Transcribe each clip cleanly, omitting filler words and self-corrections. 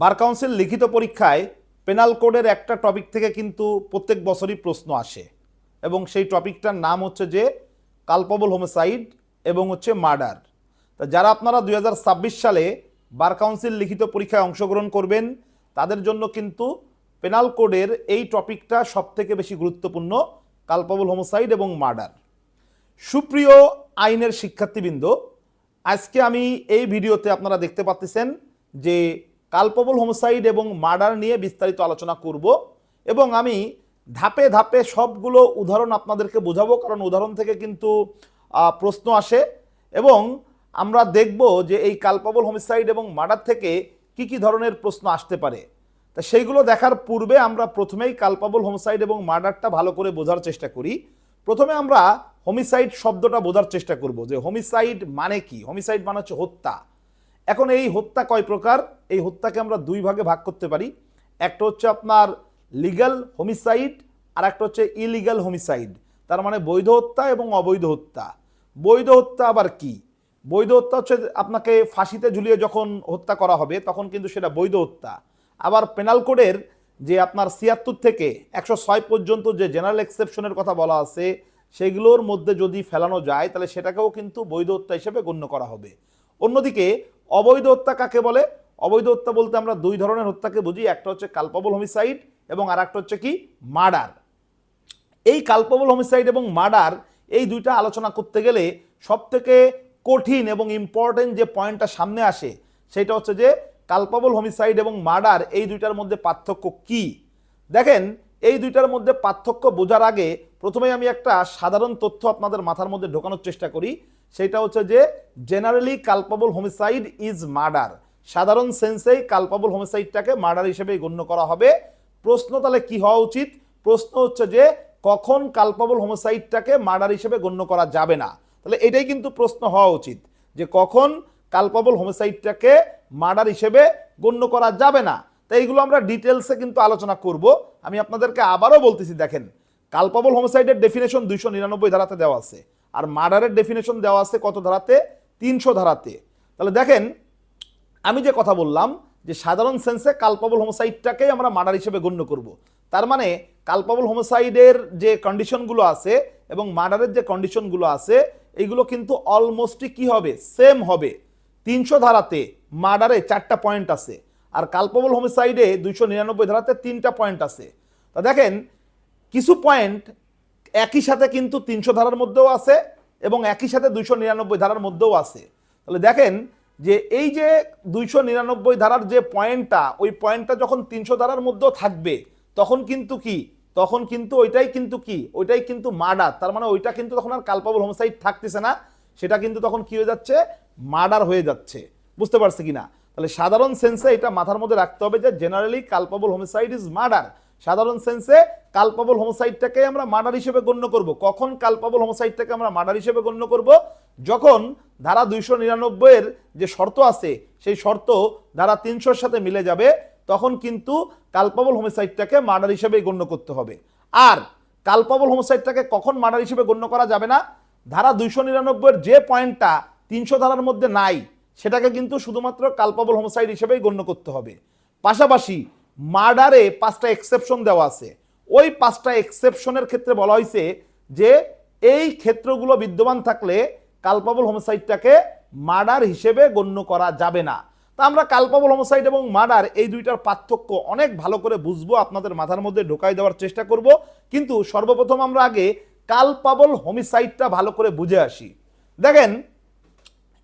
Bar council লিখিত পরীক্ষায় penal কোডের একটা টপিক থেকে কিন্তু প্রত্যেক বছরই প্রশ্ন আসে এবং সেই টপিকটার নাম হচ্ছে যে কালপেবল হোমিসাইড এবং হচ্ছে মার্ডার। তা যারা আপনারা 2026 সালে বার কাউন্সিল লিখিত পরীক্ষায় অংশগ্রহণ করবেন তাদের জন্য কিন্তু পেনাল কোডের এই টপিকটা সবথেকে বেশি গুরুত্বপূর্ণ, কালপেবল হোমিসাইড এবং মার্ডার। সুপ্রিয় আইনের শিক্ষার্থীবৃন্দ, আজকে আমি এই ভিডিওতে আপনারা দেখতে পাচ্ছেন যে কালপেবল হোমিসাইড এবং মার্ডার নিয়ে বিস্তারিত আলোচনা করব এবং আমি ধাপে ধাপে সবগুলো উদাহরণ আপনাদেরকে বোঝাবো, কারণ উদাহরণ থেকে কিন্তু প্রশ্ন আসে এবং আমরা দেখব যে এই কালপেবল হোমিসাইড এবং মার্ডার থেকে কি কি ধরনের প্রশ্ন আসতে পারে। তা সেইগুলো দেখার পূর্বে আমরা প্রথমেই কালপেবল হোমিসাইড এবং মার্ডারটা ভালো করে বোঝার চেষ্টা করি। প্রথমে আমরা হোমিসাইড শব্দটা বোঝার চেষ্টা করব যে হোমিসাইড মানে কি। হোমিসাইড মানে হচ্ছে হত্যা। এখন এই হত্যা কয় প্রকার? এই হত্যাকে আমরা দুই ভাগে ভাগ করতে পারি। একটা হচ্ছে আপনার লিগ্যাল হোমিসাইড আর একটা হচ্ছে ইলিগ্যাল হোমিসাইড, তার মানে বৈধ হত্যা এবং অবৈধ হত্যা। বৈধ হত্যা আবার কি? বৈধ হত্যা হচ্ছে আপনাকে ফাঁসিতে ঝুলিয়ে যখন হত্যা করা হবে তখন কিন্তু সেটা বৈধ হত্যা। আবার পেনাল কোডের যে আপনার 76 থেকে 106 পর্যন্ত যে জেনারেল এক্সেপশনের কথা বলা আছে সেগুলোর মধ্যে যদি ফেলানো যায় তাহলে সেটাকেও কিন্তু বৈধ হত্যা হিসেবে গণ্য করা হবে। অন্যদিকে অবৈধ হত্যা কাকে বলে? অবৈধ হত্যা বলতে আমরা দুই ধরনের হত্যাকে বুঝি, একটা হচ্ছে কালপেবল হোমিসাইড এবং আর একটা হচ্ছে কি মার্ডার। এই কালপেবল হোমিসাইড এবং মার্ডার এই দুইটা আলোচনা করতে গেলে সবথেকে কঠিন এবং ইম্পর্টেন্ট যে পয়েন্টটা সামনে আসে সেটা হচ্ছে যে কালপেবল হোমিসাইড এবং মার্ডার এই দুইটার মধ্যে পার্থক্য কি। দেখেন, এই দুইটার মধ্যে পার্থক্য বোঝার আগে প্রথমে আমি একটা সাধারণ তথ্য আপনাদের মাথার মধ্যে ঢোকানোর চেষ্টা করি। সেটা হচ্ছে যে generally culpable homicide is murder. সাধারণ সেন্সেই কালপেবল হোমিসাইডটাকে মার্ডার হিসেবে গণ্য করা হবে। প্রশ্ন তাহলে কি হওয়া উচিত? প্রশ্ন হচ্ছে যে কখন কালপেবল হোমিসাইডটাকে মার্ডার হিসেবে গণ্য করা যাবে না। তাহলে এটাই কিন্তু প্রশ্ন হওয়া উচিত যে কখন কালপেবল হোমিসাইডটাকে মার্ডার হিসেবে গণ্য করা যাবে না। তাই এইগুলো আমরা ডিটেলসে কিন্তু আলোচনা করব। আমি আপনাদেরকে আবারও বলতেছি, দেখেন কালপেবল হোমিসাইডের ডেফিনেশন 299 ধারাতে দেওয়া আছে আর মার্ডারের ডেফিনেশন দেওয়া আছে কত ধারাতে? 300 ধারাতে। তাহলে দেখেন, আমি যে কথা বললাম যে সাধারণ সেন্সে কালপেবল হোমিসাইডটাকেই আমরা মার্ডার হিসেবে গণ্য করব, তার মানে কালপেবল হোমিসাইডের যে কন্ডিশনগুলো আছে এবং মার্ডারের যে কন্ডিশনগুলো আছে এইগুলো কিন্তু অলমোস্টই কি হবে? সেম হবে। 300 ধারাতে মার্ডারে 4টা পয়েন্ট আছে আর কালপেবল হোমিসাইডে 299 ধারাতে 3টা পয়েন্ট আছে। তা দেখেন, কিছু পয়েন্ট একই সাথে কিন্তু 300 ধারার মধ্যেও আছে এবং একই সাথে 299 ধারার মধ্যেও আছে। তাহলে দেখেন যে এই যে 299 ধারার যে পয়েন্টটা, ওই পয়েন্টটা যখন 300 ধারার মধ্যেও থাকবে তখন কিন্তু কি? তখন কিন্তু ওইটাই কিন্তু কি? ওইটাই কিন্তু মার্ডার। তার মানে ওইটা কিন্তু তখন আর কালপেবল হোমিসাইড থাকতেছে না, সেটা কিন্তু তখন কি হয়ে যাচ্ছে? মার্ডার হয়ে যাচ্ছে। বুঝতে পারছে কিনা? তাহলে সাধারণ সেন্সে এটা মাথার মধ্যে রাখতে হবে যে generally culpable homicide is murder. সাধারণ সেন্সে কালপেবল হোমিসাইডটাকে আমরা মার্ডার হিসেবে গণ্য করব। কখন কালপেবল হোমিসাইডটাকে আমরা মার্ডার হিসেবে গণ্য করব? যখন ধারা 299 এর যে শর্ত আছে সেই শর্ত ধারা 300 সাথে মিলে যাবে, তখন কিন্তু কালপেবল হোমিসাইডটাকে মার্ডার হিসেবে গণ্য করতে হবে। আর কালপেবল হোমিসাইডটাকে কখন মার্ডার হিসেবে গণ্য করা যাবে না? ধারা 299 এর যে পয়েন্টটা 300 ধারার মধ্যে নাই সেটাকে কিন্তু শুধুমাত্র কালপেবল হোমিসাইড হিসেবেই গণ্য করতে হবে। পাশাপাশি মার্ডারে 5টা এক্সেপশন দেওয়া আছে। ওই 5টা এক্সেপশনের ক্ষেত্রে বলা হয়েছে যে এই ক্ষেত্রগুলো বিদ্যমান থাকলে কালপেবল হোমিসাইডটাকে মার্ডার হিসেবে গণ্য করা যাবে না। তা আমরা কালপেবল হোমিসাইড এবং মার্ডার এই দুইটার পার্থক্য অনেক ভালো করে বুঝবো, আপনাদের মাথার মধ্যে ঢোকাই দেওয়ার চেষ্টা করব। কিন্তু সর্বপ্রথম আমরা আগে কালপেবল হোমিসাইডটা ভালো করে বুঝে আসি। দেখেন,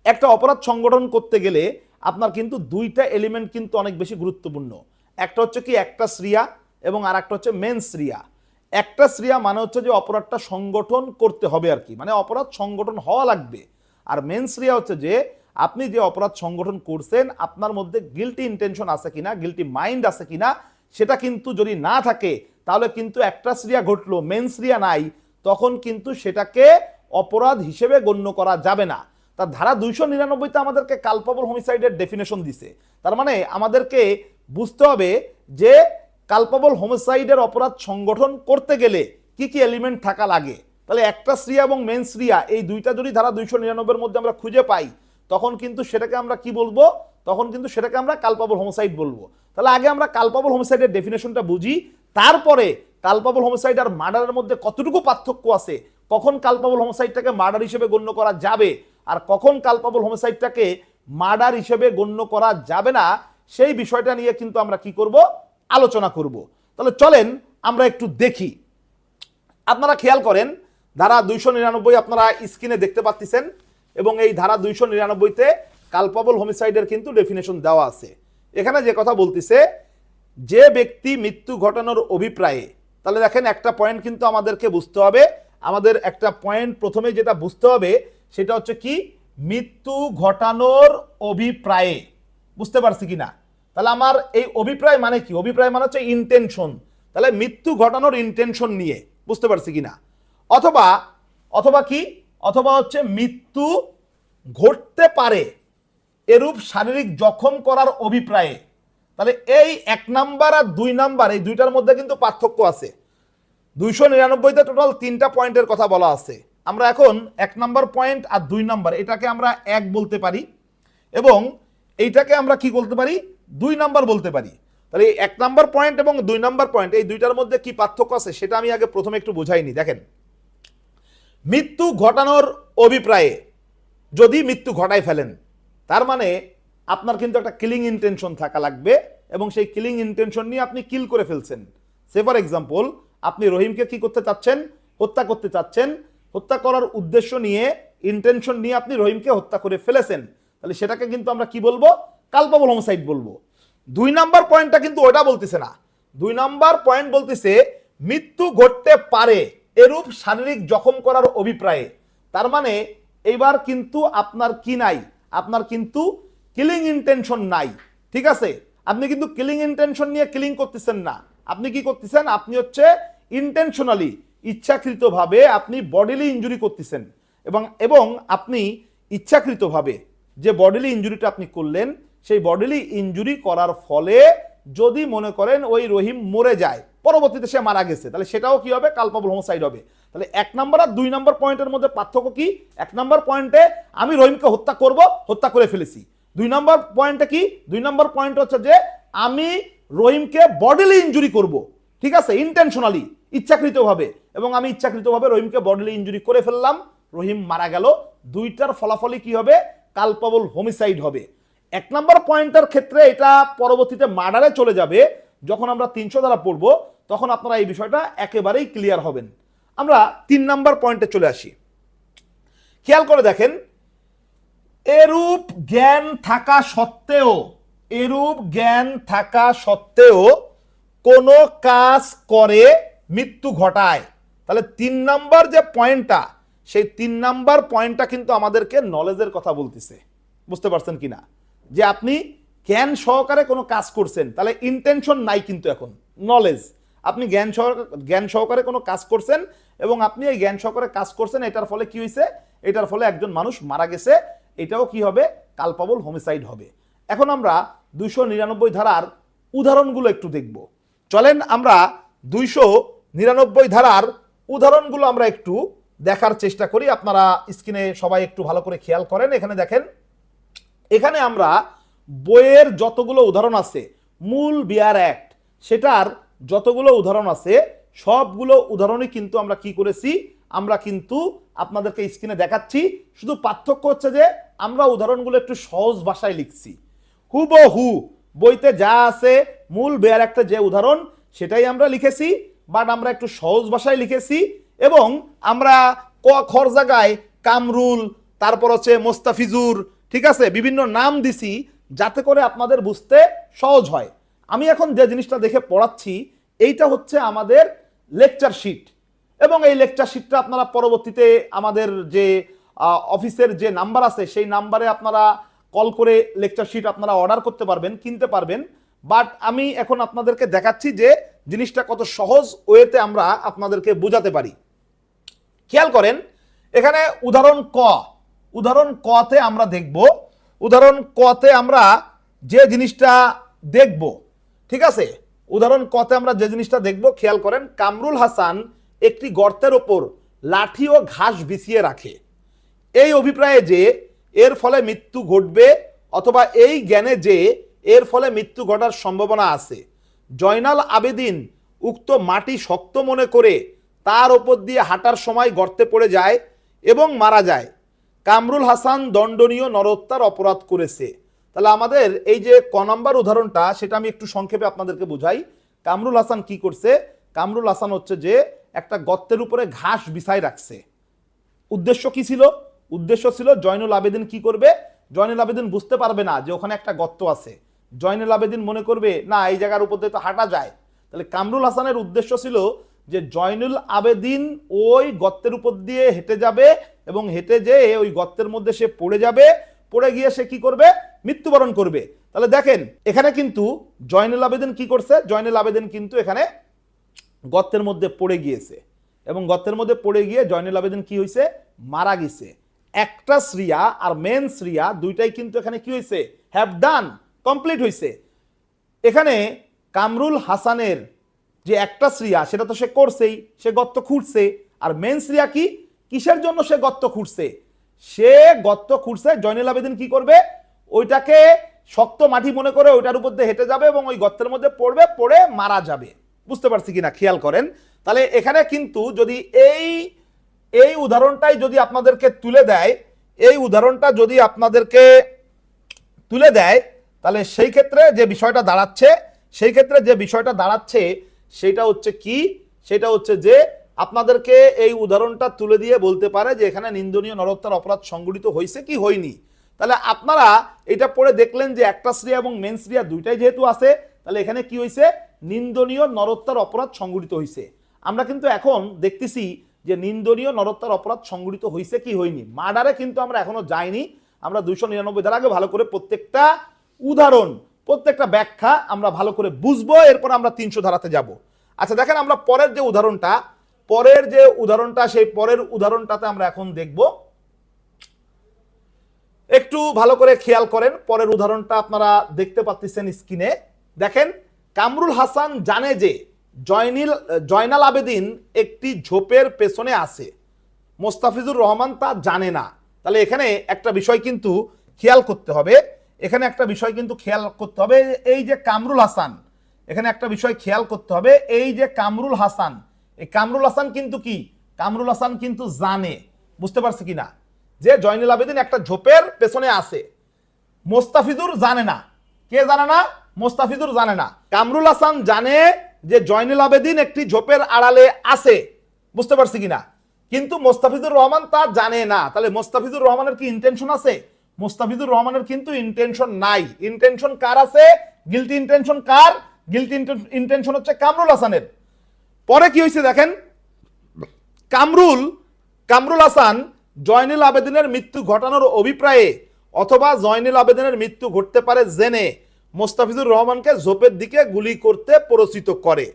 একটা অপরাধ সংগঠন করতে গেলে আপনার কিন্তু দুইটা এলিমেন্ট কিন্তু অনেক বেশি গুরুত্বপূর্ণ। একটা হচ্ছে কি একটা শ্রিয়া এবং আর একটা হচ্ছে মেন শ্রিয়া। একটা শ্রিয়া মানে হচ্ছে যে অপরাধটা সংগঠন করতে হবে আর কি, মানে অপরাধ সংগঠন হওয়া লাগবে। আর মেন শ্রিয়া হচ্ছে যে আপনি যে অপরাধ সংগঠন করছেন আপনার মধ্যে গিল্টি ইন্টেনশন আছে কিনা, গিল্টি মাইন্ড আছে কিনা, সেটা কিন্তু যদি না থাকে তাহলে কিন্তু একটা শ্রিয়া ঘটলো, মেন শ্রিয়া নাই, তখন কিন্তু সেটাকে অপরাধ হিসেবে গণ্য করা যাবে না। তার ধারা 299তে আমাদেরকে কালপেবল হোমিসাইডের ডেফিনেশন দিছে। তার মানে আমাদেরকে বুঝতে হবে যে কালপেবল হোমিসাইডের অপরাধ সংগঠন করতে গেলে কি কি এলিমেন্ট থাকা লাগে। তাহলে একটা শ্রিয়া এবং মেন শ্রিয়া এই দুইটা যদি ধারা 299 মধ্যে আমরা খুঁজে পাই তখন কিন্তু সেটাকে আমরা কি বলবো? তখন কিন্তু সেটাকে আমরা কালপেবল হোমিসাইড বলবো। তাহলে আগে আমরা কালপাবল হোমিসাইডের ডেফিনেশনটা বুঝি, তারপরে কালপাবল হোমিসাইড আর মার্ডারের মধ্যে কতটুকু পার্থক্য আছে, কখন কালপাবল হোমিসাইডটাকে মার্ডার হিসেবে গণ্য করা যাবে আর কখন কালপাবল হোমিসাইডটাকে মার্ডার হিসেবে গণ্য করা যাবে না, সেই বিষয়টা নিয়ে কিন্তু আমরা কি করব, আলোচনা করব। তাহলে চলেন আমরা একটু দেখি। আপনারা খেয়াল করেন ধারা 299 আপনারা স্ক্রিনে দেখতে পাচ্ছেন এবং এই ধারা 299-তে কালপাবল হোমিসাইডের কিন্তু ডেফিনেশন দেওয়া আছে। এখানে যে কথা বলতেছে, যে ব্যক্তি মৃত্যু ঘটানোর অভিপ্রায়ে, তাহলে দেখেন একটা পয়েন্ট কিন্তু আমাদেরকে বুঝতে হবে, আমাদের একটা পয়েন্ট প্রথমে যেটা বুঝতে হবে সেটা হচ্ছে কি, মৃত্যু ঘটানোর অভিপ্রায়ে। বুঝতে পারছি কিনা? তাহলে আমার এই অভিপ্রায় মানে কি, অভিপ্রায় মানে হচ্ছে ইন্টেনশন, তাহলে মৃত্যু ঘটানোর ইন্টেনশন নিয়ে, বুঝতে পারছি কিনা? অথবা অথবা কি, অথবা হচ্ছে মৃত্যু ঘটতে পারে এরূপ শারীরিক জখম করার অভিপ্রায়ে। তাহলে এই 1 নাম্বার আর 2 নাম্বার, এই দুইটার মধ্যে কিন্তু পার্থক্য আছে। 299-তে টোটাল 3টা পয়েন্টের কথা বলা আছে। আমরা এখন 1 নাম্বার পয়েন্ট আর 2 নাম্বার, এটাকে আমরা 1 বলতে পারি এবং এইটাকে আমরা কি বলতে পারি, 2 নাম্বার বলতে পারি। তাহলে এই 1 নাম্বার পয়েন্ট এবং 2 নাম্বার পয়েন্ট, এই দুইটার মধ্যে কি পার্থক্য আছে সেটা আমি আগে প্রথমে একটু বোঝাইনি। দেখেন, মৃত্যু ঘটানোর অভিপ্রায়ে যদি মৃত্যু ঘটায় ফেলেন, তার মানে আপনার কিন্তু একটা কিলিং ইন্টেনশন থাকা লাগবে এবং সেই কিলিং ইন্টেনশন নিয়ে আপনি কিল করে ফেলছেন। সে ফর এক্সাম্পল, আপনি রহিমকে কি করতে চাচ্ছেন, হত্যা করতে চাচ্ছেন, হত্যা করার উদ্দেশ্য নিয়ে, ইন্টেনশন নিয়ে আপনি রহিমকে হত্যা করে ফেলেছেন, তাহলে সেটাকে কিন্তু আমরা কি বলবো, কালপাবল হোমিসাইড বলবো। 2 নাম্বার পয়েন্টটা কিন্তু ওটা বলতেছে না। 2 নাম্বার পয়েন্ট বলতেছে মৃত্যু ঘটতে পারে এরূপ শারীরিক জখম করার অভিপ্রায়ে। তার মানে এইবার কিন্তু আপনার কি নাই, আপনার কিন্তু কিলিং ইন্টেনশন নাই। ঠিক আছে, আপনি কিন্তু কিলিং ইন্টেনশন নিয়ে কিলিং করতেছেন না, আপনি কি করতেছেন, আপনি হচ্ছে ইন্টেনশনালি, ইচ্ছাকৃতভাবে আপনি বডিলি ইনজুরি করতেছেন এবং আপনি ইচ্ছাকৃতভাবে যে বডিলি ইনজুরিটা আপনি করলেন, সেই বডিলি ইনজুরি করার ফলে যদি মনে করেন ওই রহিম মরে যায়, পরবর্তীতে সে মারা গেছে, তাহলে সেটাও কি হবে, কালপাবল হোমিসাইড হবে। তাহলে 1 নাম্বার আর 2 নাম্বার পয়েন্টের মধ্যে পার্থক্য কি, 1 নাম্বার পয়েন্টে আমি রহিমকে হত্যা করব, হত্যা করে ফেলেছি। 2 নাম্বার পয়েন্টে কি, 2 নাম্বার পয়েন্ট হচ্ছে যে আমি রহিমকে বডিলি ইনজুরি করব, ঠিক আছে, ইন্টেনশনালি, ইচ্ছাকৃতভাবে, এবং আমি ইচ্ছাকৃতভাবে রহিমকে বডিলি ইনজুরি করে ফেললাম, রহিম মারা গেল। দুইটার ফলাফলই কি হবে, কালপাবল হোমিসাইড হবে। 1 নাম্বার পয়েন্টের ক্ষেত্রে এটা পরবর্তীতে মার্ডারে চলে যাবে, যখন আমরা 300 ধারা পড়ব তখন আপনারা এই বিষয়টা একেবারেই ক্লিয়ার হবেন। আমরা 3 নাম্বার পয়েন্টে চলে আসি। খেয়াল করে দেখেন, এরূপ জ্ঞান থাকা সত্ত্বেও, এরূপ জ্ঞান থাকা সত্ত্বেও কোনো কাজ করে মৃত্যু ঘটায়। তাহলে 3 নাম্বার যে পয়েন্টটা, সেই 3 নাম্বার পয়েন্টটা কিন্তু আমাদেরকে নলেজের কথা বলতেছে। বুঝতে পারছেন কিনা, যে আপনি জ্ঞান সহকারে কোনো কাজ করছেন, তাহলে ইন্টেনশন নাই কিন্তু এখন নলেজ, আপনি জ্ঞান সহকারে কোনো কাজ করছেন এবং আপনি এই জ্ঞান সহকারে কাজ করছেন, এটার ফলে কি হয়েছে, এটার ফলে একজন মানুষ মারা গেছে, এটাও কি হবে, কালপাবল হোমিসাইড হবে। এখন আমরা 299 ধারার উদাহরণগুলো একটু দেখব। চলেন আমরা 299 ধারার উদাহরণগুলো আমরা একটু দেখার চেষ্টা করি। আপনারা স্ক্রিনে সবাই একটু ভালো করে খেয়াল করেন। এখানে দেখেন, এখানে আমরা বইয়ের যতগুলো উদাহরণ আছে, মূল বিয়ার অ্যাক্ট সেটার যতগুলো উদাহরণ আছে, সবগুলো উদাহরণই কিন্তু আমরা কি করেছি, আমরা কিন্তু আপনাদেরকে স্ক্রিনে দেখাচ্ছি। শুধু পার্থক্য হচ্ছে যে আমরা উদাহরণগুলো একটু সহজ ভাষায় লিখছি। হুবহু বইতে যা আছে, মূল বিয়ার অ্যাক্টে যে উদাহরণ সেটাই আমরা লিখেছি, বাট আমরা একটু সহজ ভাষায় লিখেছি এবং আমরা খর জায়গায় কামরুল, তারপর হচ্ছে মোস্তাফিজুর, ঠিক আছে, বিভিন্ন নাম দিছি যাতে করে আপনাদের বুঝতে সহজ হয়। আমি এখন যে জিনিসটা দেখে পড়াচ্ছি, এইটা হচ্ছে আমাদের লেকচার শিট এবং এই লেকচার শিটটা আপনারা পরবর্তীতে আমাদের যে অফিসের যে নাম্বার আছে সেই নাম্বারে আপনারা কল করে লেকচার শিট আপনারা অর্ডার করতে পারবেন, কিনতে পারবেন। বাট আমি এখন আপনাদেরকে দেখাচ্ছি যে জিনিসটা কত সহজ ওয়েতে আমরা আপনাদেরকে বোঝাতে পারি। খেয়াল করেন, এখানে উদাহরণ ক, উদাহরণ কতে আমরা দেখব, উদাহরণ কতে আমরা যে জিনিসটা দেখব, ঠিক আছে, উদাহরণ কতে আমরা যে জিনিসটা দেখব, খেয়াল করেন, কামরুল হাসান একটি গর্তের ওপর লাঠি ও ঘাস বিছিয়ে রাখে এই অভিপ্রায়ে যে এর ফলে মৃত্যু ঘটবে, অথবা এই জ্ঞানে যে এর ফলে মৃত্যু ঘটার সম্ভাবনা আছে। জয়নাল আবেদিন উক্ত মাটি শক্ত মনে করে তার ওপর দিয়ে হাঁটার সময় গর্তে পড়ে যায় এবং মারা যায়। কামরুল হাসান দণ্ডনীয় নরহত্যার অপরাধ করেছে। তাহলে আমাদের এই যে ক নম্বর উদাহরণটা, সেটা আমি একটু সংক্ষেপে আপনাদেরকে বুঝাই। কামরুল হাসান কি করছে? কামরুল হাসান হচ্ছে যে একটা গর্তের উপরে ঘাস বিছাই রাখছে। উদ্দেশ্য কি ছিল? উদ্দেশ্য ছিল জয়নুল আবেদিন কি করবে? জয়নুল আবেদিন বুঝতে পারবে না যে ওখানে একটা গর্ত আছে। জয়নুল আবেদিন মনে করবে না এই জায়গার উপর দিয়ে তো হাঁটা যায়। তাহলে কামরুল হাসানের উদ্দেশ্য ছিল যে জয়নুল আবেদিন ওই গর্তের উপর দিয়ে হেঁটে যাবে এবং হেঁটে যেয়ে ওই গর্তের মধ্যে সে পড়ে যাবে, পড়ে গিয়ে সে কি করবে? মৃত্যুবরণ করবে। তাহলে দেখেন এখানে কিন্তু জয়নুল আবেদিন কি করছে? জয়নুল আবেদিন কিন্তু এখানে গর্তের মধ্যে পড়ে গিয়েছে এবং গর্তের মধ্যে পড়ে গিয়ে জয়নুল আবেদিন কি হয়েছে? মারা গেছে। একটা শ্রিয়া আর মেন শ্রিয়া দুইটাই কিন্তু এখানে কি হয়েছে? হ্যাভ ডান, কমপ্লিট হয়েছে। এখানে কামরুল হাসানের যে একটা শ্রিয়া সেটা তো সে করছেই, সে গর্ত খুঁড়ছে। আর মেন শ্রিয়া কি? কিসের জন্য সে গর্ত খুঁড়ছে? সে গর্ত খুঁড়ছে জয়নুল আবেদিন কি করবে? ওইটাকে শক্ত মাটি মনে করে ওইটার উপর দিয়ে হেঁটে যাবে এবং ওই গর্তের মধ্যে পড়বে, পড়ে মারা যাবে। বুঝতে পারছি কিনা খেয়াল করেন। তাহলে এখানে কিন্তু যদি এই উদাহরণটাই যদি আপনাদেরকে তুলে দেয়, এই উদাহরণটা যদি আপনাদেরকে তুলে দেয়, তাহলে সেই ক্ষেত্রে যে বিষয়টা দাঁড়াচ্ছে, সেটা হচ্ছে কি? সেটা হচ্ছে যে আপনাদেরকে এই উদাহরণটা তুলে দিয়ে বলতে পারে যে এখানে নিন্দনীয় নরহত্যার অপরাধ সংঘটিত হয়েছে কি হয়নি। তাহলে আপনারা এটা পড়ে দেখলেন যে একটা শ্রিয়া এবং মেন শ্রিয়া দুইটাই যেহেতু আছে, তাহলে এখানে কি হয়েছে? নিন্দনীয় নরহত্যার অপরাধ সংঘটিত হয়েছে। আমরা কিন্তু এখন দেখতেছি যে নিন্দনীয় নরহত্যার অপরাধ সংঘটিত হয়েছে কি হয়নি। মার্ডারে কিন্তু আমরা এখনো যাইনি। আমরা 299 ধারা আগে ভালো করে প্রত্যেকটা উদাহরণ, প্রত্যেকটা ব্যাখ্যা আমরা ভালো করে বুঝবো, এরপর আমরা 300 ধারাতে যাব। আচ্ছা দেখেন, আমরা পরের যে উদাহরণটা সেই পরের উদাহরণটাতে আমরা এখন দেখব। একটু ভালো করে খেয়াল করেন, পরের উদাহরণটা আপনারা দেখতে পাচ্ছেন স্ক্রিনে। দেখেন, কামরুল হাসান জানে যে জয়নাল আবেদিন একটি ঝোপের পেছনে আছে, মোস্তাফিজুর রহমান তা জানে না। তাহলে এখানে একটা বিষয় কিন্তু খেয়াল করতে হবে, এই যে কামরুল হাসান, এখানে একটা বিষয় খেয়াল করতে হবে, এই যে কামরুল হাসান, এই কামরুল হাসান কিন্তু কি? কামরুল হাসান কিন্তু জানে। বুঝতে পারছি কিনা? যে জয়নুল আবেদিন একটা ঝোপের পেছনে আছে। মোস্তাফিজুর জানে না। কে জানে না? মোস্তাফিজুর জানে না। কামরুল হাসান জানে যে জয়নুল আবেদিন একটি ঝোপের আড়ালে আছে। বুঝতে পারছি কিনা? কিন্তু মোস্তাফিজুর রহমান তা জানে না। তাহলে মোস্তাফিজুর রহমানের কি ইন্টেনশন আছে? মোস্তাফিজুর রহমানের কিন্তু ইন্টেনশন নাই। ইন্টেনশন কার আছে? গিলটি ইন্টেনশন কার? গিলটি ইন্টেনশন হচ্ছে কামরুল হাসানের। পরে কি হয়েছে দেখেন, কামরুল হাসান জয়নুল আবেদিনের মৃত্যু ঘটানোর অভিপ্রায়ে অথবা জয়নুল আবেদিনের মৃত্যু ঘটতে পারে জেনে মোস্তাফিজুর রহমানকে ঝোপের দিকে গুলি করতে প্ররোচিত করে।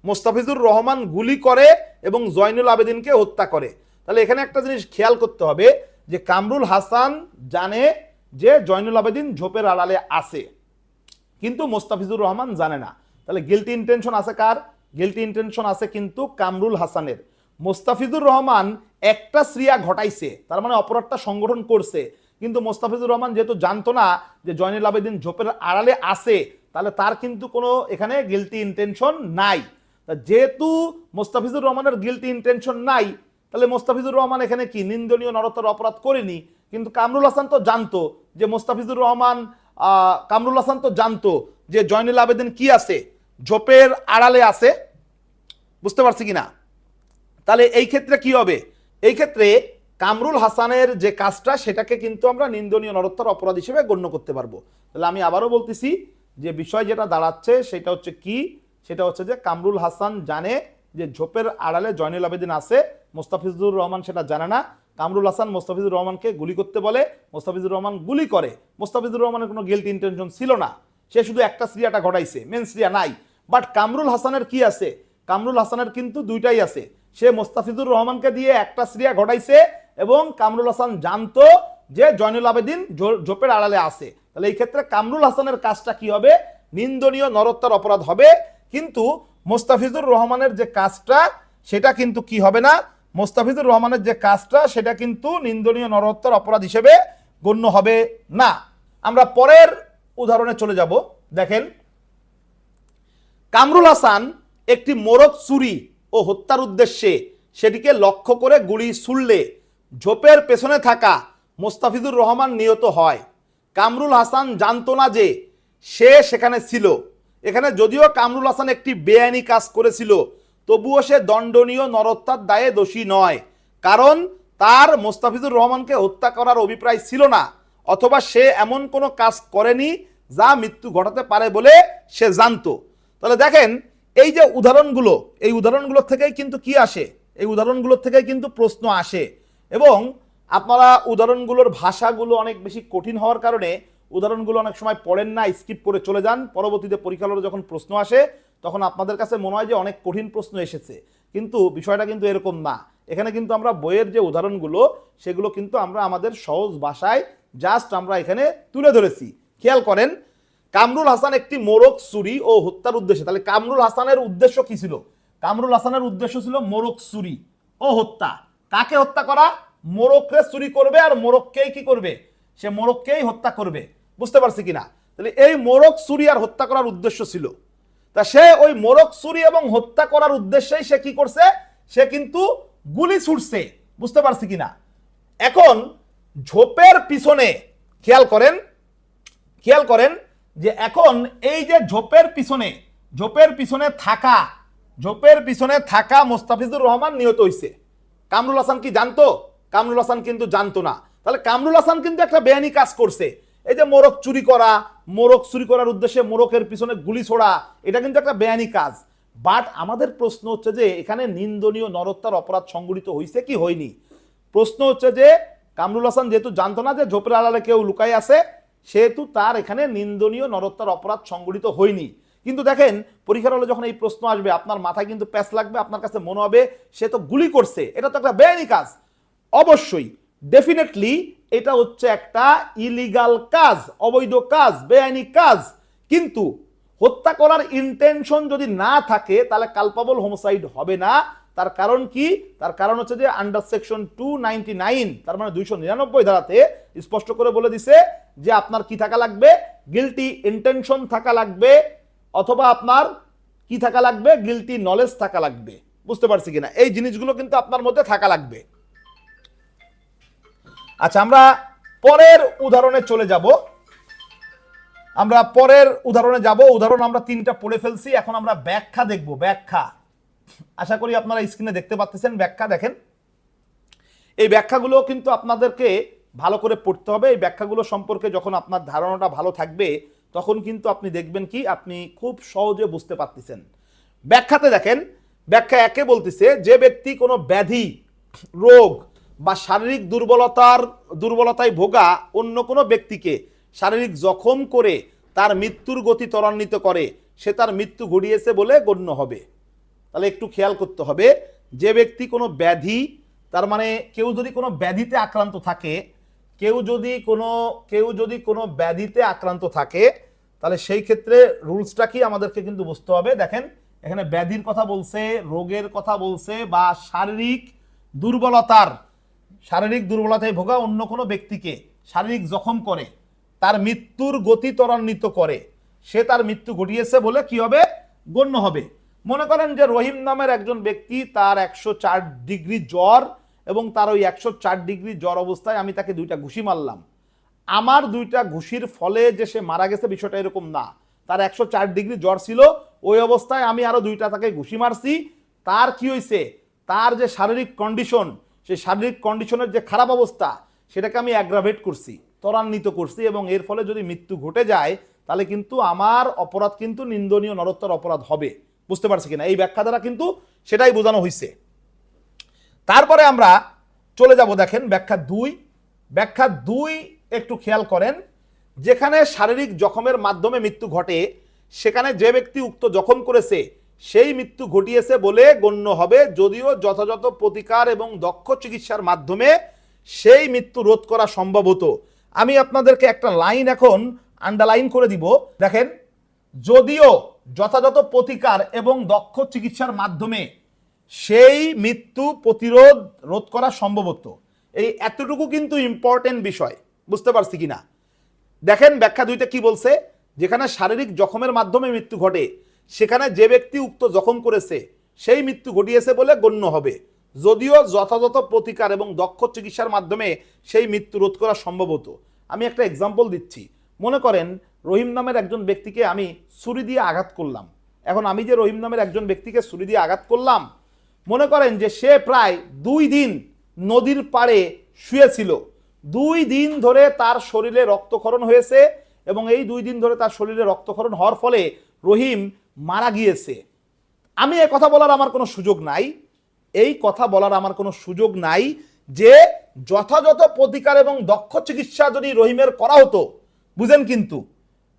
মোস্তাফিজুর রহমান গুলি করে এবং জয়নুল আবেদিনকে হত্যা করে। তাহলে এখানে একটা জিনিস খেয়াল করতে হবে যে কামরুল হাসান জানে যে জয়নুল আবেদিন ঝোপের আড়ালে আছে, কিন্তু মোস্তাফিজুর রহমান জানে না। তাহলে গিলটি ইন্টেনশন আছে কার? গিলটি ইন্টেনশন আছে কিন্তু কামরুল হাসানের। মোস্তাফিজুর রহমান একটা শ্রিয়া ঘটাইছে, তার মানে অপরাধটা সংগঠন করছে, কিন্তু মোস্তাফিজুর রহমান যেহেতু জানতো না যে জয়নুল আবেদিন ঝোপের আড়ালে আছে, তাহলে তার কিন্তু কোনো এখানে গিলটি ইন্টেনশন নাই। যেহেতু মোস্তাফিজুর রহমানের গিলটি ইন্টেনশন নাই, তাহলে মোস্তাফিজুর রহমান এখানে কি? নিন্দনীয় নরহত্যার অপরাধ করেনি। কিন্তু কামরুল হাসান তো জানতো যে কামরুল হাসান তো জানতো যে জয়নুল আবেদিন কি আছে? ঝোপের আড়ালে আছে। বুঝতে পারছি কিনা? তাহলে এই ক্ষেত্রে কি হবে? এই ক্ষেত্রে কামরুল হাসানের যে কাজটা সেটাকে কিন্তু আমরা নিন্দনীয় নরহত্যার অপরাধ হিসেবে গণ্য করতে পারবো। তাহলে আমি আবারও বলতেছি যে বিষয় যেটা দাঁড়াচ্ছে সেটা হচ্ছে কি? সেটা হচ্ছে যে কামরুল হাসান জানে যে ঝোপের আড়ালে জয়নুল আবেদিন আছে, মোস্তাফিজুর রহমান সেটা জানে না। কামরুল হাসান মোস্তাফিজুর রহমানকে গুলি করতে বলে, মোস্তাফিজুর রহমান গুলি করে। মোস্তাফিজুর রহমানের কোনো গিল্ট ইন্টেনশন ছিল না, সে শুধু একটা শ্রিয়াটা ঘটাইছে, মেন শ্রিয়া নাই। বাট কামরুল হাসানের কি আছে? কামরুল হাসানের কিন্তু দুইটাই আছে। সে মোস্তাফিজুর রহমানকে দিয়ে একটা শ্রিয়া ঘটাইছে এবং কামরুল হাসান জানতো যে জয়নুল আবেদিন ঝোপের আড়ালে আছে। তাহলে এই ক্ষেত্রে কামরুল হাসানের কাজটা কি হবে? নিন্দনীয় নরহত্যার অপরাধ হবে। কিন্তু মোস্তাফিজুর রহমানের যে কাজটা সেটা কিন্তু কি হবে না? মোস্তাফিজুর রহমানের যে কাজটা সেটা কিন্তু নিন্দনীয় নরহত্যার অপরাধ হিসেবে গণ্য হবে না। আমরা পরের উদাহরণে চলে যাব। দেখেন, কামরুল হাসান একটি মোড়ক চুরি ও হত্যার উদ্দেশ্যে সেটিকে লক্ষ্য করে গুলি ছুড়লে ঝোপের পেছনে থাকা মোস্তাফিজুর রহমান নিহত হয়। কামরুল হাসান জানতো না যে সে সেখানে ছিল। এখানে যদিও কামরুল হাসান একটি বেআইনি কাজ করেছিল, তবুও সে দণ্ডনীয় নরহত্যার দায়ে দোষী নয়, কারণ তার মোস্তাফিজুর রহমানকে হত্যা করার অভিপ্রায় ছিল না, অথবা সে এমন কোনো কাজ করেনি যা মৃত্যু ঘটাতে পারে বলে সে জানতো। তাহলে দেখেন, এই যে উদাহরণগুলো, এই উদাহরণগুলোর থেকেই কিন্তু কি আসে, এই উদাহরণগুলোর থেকেই কিন্তু প্রশ্ন আসে। এবং আপনারা উদাহরণগুলোর ভাষাগুলো অনেক বেশি কঠিন হওয়ার কারণে উদাহরণগুলো অনেক সময় পড়েন না, স্কিপ করে চলে যান। পরবর্তীতে পরীক্ষার যখন প্রশ্ন আসে তখন আপনাদের কাছে মনে হয় যে অনেক কঠিন প্রশ্ন এসেছে, কিন্তু বিষয়টা কিন্তু এরকম না। এখানে কিন্তু আমরা বইয়ের যে উদাহরণগুলো সেগুলো কিন্তু আমরা আমাদের সহজ ভাষায় জাস্ট আমরা এখানে তুলে ধরেছি। খেয়াল করেন, কামরুল হাসান একটি মোড়ক চুরি ও হত্যার উদ্দেশ্যে, তাহলে কামরুল হাসানের উদ্দেশ্য কি ছিল? কামরুল হাসানের উদ্দেশ্য ছিল মোড়ক চুরি ও হত্যা। কাকে হত্যা করা? মোড়ককে চুরি করবে আর মোড়ককেই কি করবে? সে মোড়ককেই হত্যা করবে। বুঝতে পারছি কিনা? তাহলে এই মোড়ক চুরি আর হত্যা করার উদ্দেশ্য ছিল। তা সে ওই মোড়ক চুরি এবং হত্যা করার উদ্দেশ্যেই সে কি করছে? সে কিন্তু গুলি ছুটছে। বুঝতে পারছি কিনা? এখন ঝোপের পিছনে খেয়াল করেন, খেয়াল করেন যে এখন এই যে ঝোপের পিছনে থাকা মোস্তাফিজুর রহমান নিহত হইছে। কামরুল হাসান কি জানতো? কামরুল হাসান কিন্তু জানতো না। তাহলে কামরুল হাসান কিন্তু একটা বেআইনি কাজ করছে। এই যে মোড়ক চুরি করার উদ্দেশ্যে মোড়কের পিছনে গুলি ছোড়া, এটা কিন্তু একটা বেআইনি কাজ। বাট আমাদের প্রশ্ন হচ্ছে যে এখানে নিন্দনীয় নরহত্যার অপরাধ সংঘটিত হয়েছে কি হয়নি। প্রশ্ন হচ্ছে যে কামরুল হাসান যেহেতু জানতো না যে ঝোপের আড়ালে কেউ লুকাই আছে, সেহেতু তার এখানে নিন্দনীয় নরহত্যার অপরাধ সংঘটিত হয়নি। কিন্তু দেখেন, পরীক্ষার হলে যখন এই প্রশ্ন আসবে আপনার মাথায় কিন্তু প্যাচ লাগবে, আপনার কাছে মনে হবে সে তো গুলি করছে, এটা তো একটা বেআইনি কাজ। অবশ্যই, ডেফিনেটলি এটা হচ্ছে একটা ইলিগাল কাজ, অবৈধ কাজ, বেআইনি কাজ। কিন্তু হত্যা করার ইন্টেনশন যদি না থাকে তাহলে কালপাবল হোমোসাইড হবে না। তার কারণ কি? তার কারণ হচ্ছে যে আন্ডার সেকশন 299, তার মানে 299 ধারাতে স্পষ্ট করে বলে দিছে যে আপনার কি থাকা লাগবে? গিলটি ইন্টেনশন থাকা লাগবে, অথবা আপনার কি থাকা লাগবে? গিলটি নলেজ থাকা লাগবে। বুঝতে পারছি কিনা? এই জিনিসগুলো কিন্তু আপনার মধ্যে থাকা লাগবে। আচ্ছা, আমরা পরের উদাহরণে চলে যাব। উদাহরণ আমরা 3টা পড়ে ফেলছি। এখন আমরা ব্যাখ্যা দেখব। ব্যাখ্যা আশা করি আপনারা স্ক্রিনে দেখতে পাচ্ছেন। ব্যাখ্যা দেখেন, এই ব্যাখ্যাগুলো কিন্তু আপনাদেরকে ভালো করে পড়তে হবে। এই ব্যাখ্যাগুলো সম্পর্কে যখন আপনার ধারণাটা ভালো থাকবে তখন কিন্তু আপনি দেখবেন কি আপনি খুব সহজে বুঝতে পারতেছেন। ব্যাখ্যাতে দেখেন, ব্যাখ্যা 1-এ বলতেছে যে ব্যক্তি কোনো ব্যাধি, রোগ বা শারীরিক দুর্বলতায় ভোগা অন্য কোনো ব্যক্তিকে শারীরিক জখম করে তার মৃত্যুর গতি ত্বরান্বিত করে, সে তার মৃত্যু ঘটিয়েছে বলে গণ্য হবে। তাহলে একটু খেয়াল করতে হবে, যে ব্যক্তি কোনো ব্যাধি, তার মানে কেউ যদি কোনো ব্যাধিতে আক্রান্ত থাকে, কেউ যদি কোনো ব্যাধিতে আক্রান্ত থাকে, তাহলে সেই ক্ষেত্রে রুলসটা কি আমাদেরকে কিন্তু বুঝতে হবে। দেখেন, এখানে ব্যাধির কথা বলছে, রোগের কথা বলছে, বা শারীরিক দুর্বলতায় ভোগা অন্য কোনো ব্যক্তিকে শারীরিক জখম করে তার মৃত্যুর গতি ত্বরান্বিত করে, সে তার মৃত্যু ঘটিয়েছে বলে কি হবে? গণ্য হবে। মনে করেন যে রহিম নামের একজন ব্যক্তি, তার 104 ডিগ্রি জ্বর, এবং তার ওই 104 ডিগ্রি জ্বর অবস্থায় আমি তাকে 2টা ঘুষি মারলাম। আমার 2টা ঘুষির ফলে যে সে মারা গেছে বিষয়টা এরকম না। তার 104 ডিগ্রি জ্বর ছিল, ওই অবস্থায় আমি আরো 2টা তাকে ঘুষি মারছি। তার কি হয়েছে? তার যে শারীরিক কন্ডিশন, সেই শারীরিক কন্ডিশনের যে খারাপ অবস্থা, সেটাকে আমি অ্যাগ্রাভেট করছি, ত্বরান্বিত করছি, এবং এর ফলে যদি মৃত্যু ঘটে যায় তাহলে কিন্তু আমার অপরাধ কিন্তু নিন্দনীয় নরহত্যার অপরাধ হবে। বুঝতে পারছি কিনা? এই ব্যাখ্যা দ্বারা কিন্তু সেটাই বোঝানো হয়েছে। তারপরে আমরা চলে যাব, দেখেন ব্যাখ্যা 2 একটু খেয়াল করেন। যেখানে শারীরিক জখমের মাধ্যমে মৃত্যু ঘটে, সেখানে যে ব্যক্তি উক্ত জখম করেছে সেই মৃত্যু ঘটিয়েছে বলে গণ্য হবে, যদিও যথাযথ প্রতিকার এবং দক্ষ চিকিৎসার মাধ্যমে সেই মৃত্যু রোধ করা সম্ভব হতো। আমি আপনাদেরকে একটা লাইন এখন আন্ডারলাইন করে দিব। দেখেন, যদিও যথাযথ প্রতিকার এবং দক্ষ চিকিৎসার মাধ্যমে সেই মৃত্যু রোধ করা সম্ভব হতো। এই এতটুকু কিন্তু ইম্পর্টেন্ট বিষয়। বুঝতে পারছি কিনা? দেখেন ব্যাখ্যা 2তে কি বলছে, যেখানে শারীরিক জখমের মাধ্যমে মৃত্যু ঘটে সেখানে যে ব্যক্তি উক্ত জখম করেছে সেই মৃত্যু ঘটিয়েছে বলে গণ্য হবে, যদিও যথাযথ প্রতিকার এবং দক্ষ চিকিৎসার মাধ্যমে সেই মৃত্যু রোধ করা সম্ভব হতো। আমি একটা এক্সাম্পল দিচ্ছি। মনে করেন রহিম নামের একজন ব্যক্তিকে আমি ছুরি দিয়ে আঘাত করলাম। এখন আমি যে রহিম নামের একজন ব্যক্তিকে ছুরি দিয়ে আঘাত করলাম, মনে করেন যে সে প্রায় 2 দিন নদীর পাড়ে শুয়েছিল। 2 দিন ধরে তার শরীরে রক্তক্ষরণ হয়েছে এবং এই 2 দিন ধরে তার শরীরে রক্তক্ষরণ হওয়ার ফলে রহিম মারা গিয়েছে। আমি এই কথা বলার আমার কোনো সুযোগ নাই, এই কথা বলার আমার কোনো সুযোগ নাই যে যথাযথ প্রতিকার এবং দক্ষ চিকিৎসা যদি রহিমের করা হতো, বুঝেন, কিন্তু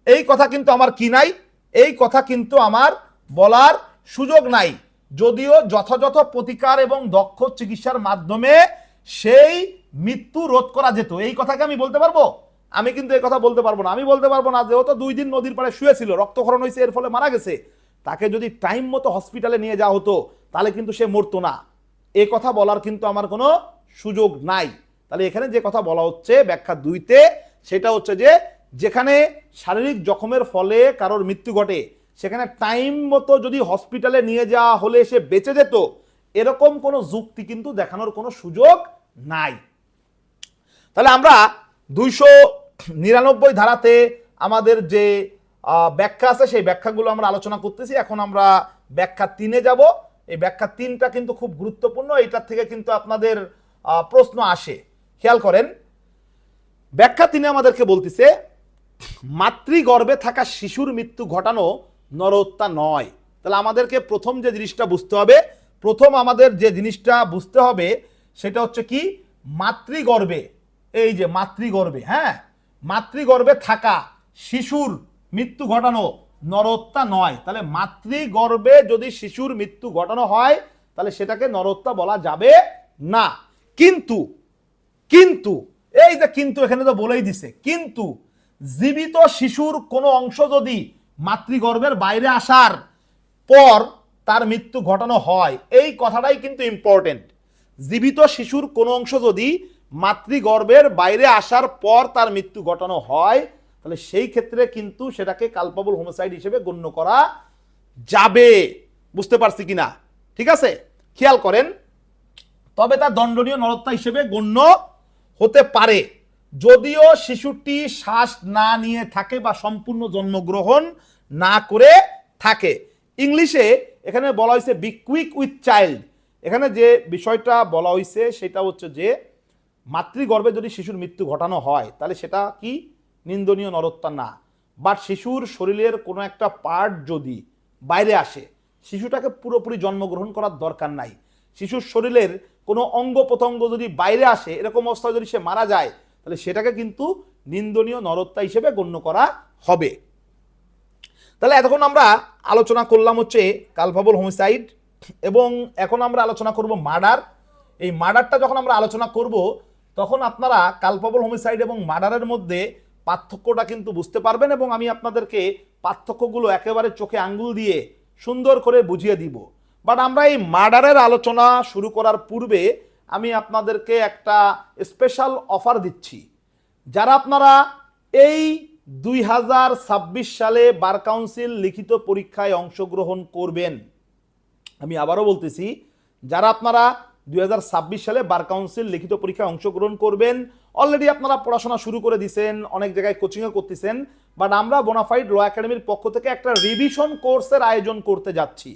এই কথা কিন্তু আমার কি নাই, এই কথা কিন্তু আমার বলার সুযোগ নাই। যদিও যথাযথ প্রতিকার এবং দক্ষ চিকিৎসার মাধ্যমে সেই মৃত্যু রোধ করা যেত, এই কথাকে আমি বলতে পারবো? আমি কিন্তু এই কথা বলতে পারবো না। আমি বলতে পারবো না যে ও তো 2 দিন নদীর পাড়ে শুয়েছিল, রক্তক্ষরণ হয়েছে, এর ফলে মারা গেছে। তাকে যদি টাইম মতো হসপিটালে নিয়ে যাওয়া হতো তাহলে কিন্তু সে মরতো না। এই কথা বলার কিন্তু আমার কোনো সুযোগ নাই। তাহলে এখানে যে কথা বলা হচ্ছে ব্যাখ্যা 2-তে, সেটা হচ্ছে যে যেখানে শারীরিক জখমের ফলে কারোর মৃত্যু ঘটে সেখানে টাইম মতো যদি হসপিটালে নিয়ে যাওয়া হলে সে বেঁচে যেত, এরকম কোনো যুক্তি কিন্তু দেখানোর কোনো সুযোগ নাই। তাহলে আমরা 299 ধারাতে আমাদের যে ব্যাখ্যা আছে সেই ব্যাখ্যাগুলো আমরা আলোচনা করতেছি। এখন আমরা ব্যাখ্যা 3-এ যাব। এই ব্যাখ্যা 3টা কিন্তু খুব গুরুত্বপূর্ণ, এটার থেকে কিন্তু আপনাদের প্রশ্ন আসে। খেয়াল করেন, ব্যাখ্যা 3-এ আমাদেরকে বলতেছে মাতৃগর্ভে থাকা শিশুর মৃত্যু ঘটানো নরহত্যা নয়। তাহলে আমাদেরকে প্রথম যে জিনিসটা বুঝতে হবে, সেটা হচ্ছে কি, মাতৃগর্ভে, এই যে মাতৃগর্ভে, হ্যাঁ, মাতৃগর্ভে থাকা শিশুর মৃত্যু ঘটানো নরহত্যা নয়। তাহলে মাতৃগর্ভে যদি শিশুর মৃত্যু ঘটানো হয় তাহলে সেটাকে নরহত্যা বলা যাবে না। কিন্তু কিন্তু এই যে কিন্তু এখানে তো বলেই দিছে, কিন্তু জীবিত শিশুর কোনো অংশ যদি মাতৃগর্ভের বাইরে আসার পর তার মৃত্যু ঘটানো হয়, এই কথাটাই কিন্তু ইম্পর্টেন্ট। জীবিত শিশুর কোনো অংশ যদি মাতৃগর্ভের বাইরে আসার পর তার মৃত্যু ঘটানো হয় তাহলে সেই ক্ষেত্রে কিন্তু সেটাকে কালপাবল হোমিসাইড হিসেবে গণ্য করা যাবে। বুঝতে পারছি কিনা? ঠিক আছে, খেয়াল করেন। তবে তা দণ্ডনীয় নরহত্যা হিসেবে গণ্য হতে পারে যদিও শিশুটি শ্বাস না নিয়ে থাকে বা সম্পূর্ণ জন্মগ্রহণ না করে থাকে। ইংলিশে এখানে বলা হয়েছে বি কুইক উইথ চাইল্ড। এখানে যে বিষয়টা বলা হয়েছে সেটা হচ্ছে যে মাতৃগর্ভে যদি শিশুর মৃত্যু ঘটানো হয় তাহলে সেটা কি নিন্দনীয় নরহত্যা না। বাট শিশুর শরীরের কোনো একটা পার্ট যদি বাইরে আসে, শিশুটাকে পুরোপুরি জন্মগ্রহণ করার দরকার নাই। শিশুর শরীরের কোনো অঙ্গ প্রত্যঙ্গ যদি বাইরে আসে, এরকম অবস্থায় যদি সে মারা যায় তাহলে সেটাকে কিন্তু নিন্দনীয় নরহত্যা হিসেবে গণ্য করা হবে। তাহলে এতক্ষণ আমরা আলোচনা করলাম হচ্ছে কালপাবল হোমিসাইড এবং এখন আমরা আলোচনা করব মার্ডার। এই মার্ডারটা যখন আমরা আলোচনা করব তখন আপনারা কালপাবল হোমিসাইড এবং মার্ডারের মধ্যে পার্থক্যটা কিন্তু বুঝতে পারবেন এবং আমি আপনাদেরকে পার্থক্যগুলো একেবারে চোখে আঙ্গুল দিয়ে সুন্দর করে বুঝিয়ে দিব। বাট আমরা এই মার্ডারের আলোচনা শুরু করার পূর্বে আমি আপনাদেরকে একটা স্পেশাল অফার দিচ্ছি। যারা আপনারা এই 2026 সালে বার কাউন্সিল লিখিত পরীক্ষায় অংশগ্রহণ করবেন, আমি আবারও বলতেছি, যারা আপনারা 2026 সালে বার কাউন্সিল লিখিত পরীক্ষায় অংশগ্রহণ করবেন, অলরেডি আপনারা পড়াশোনা শুরু করে দিয়েছেন, অনেক জায়গায় কোচিংও করতেছেন, বাট আমরা বোনাফাইড ল একাডেমির পক্ষ থেকে একটা রিভিশন কোর্সের আয়োজন করতে যাচ্ছি।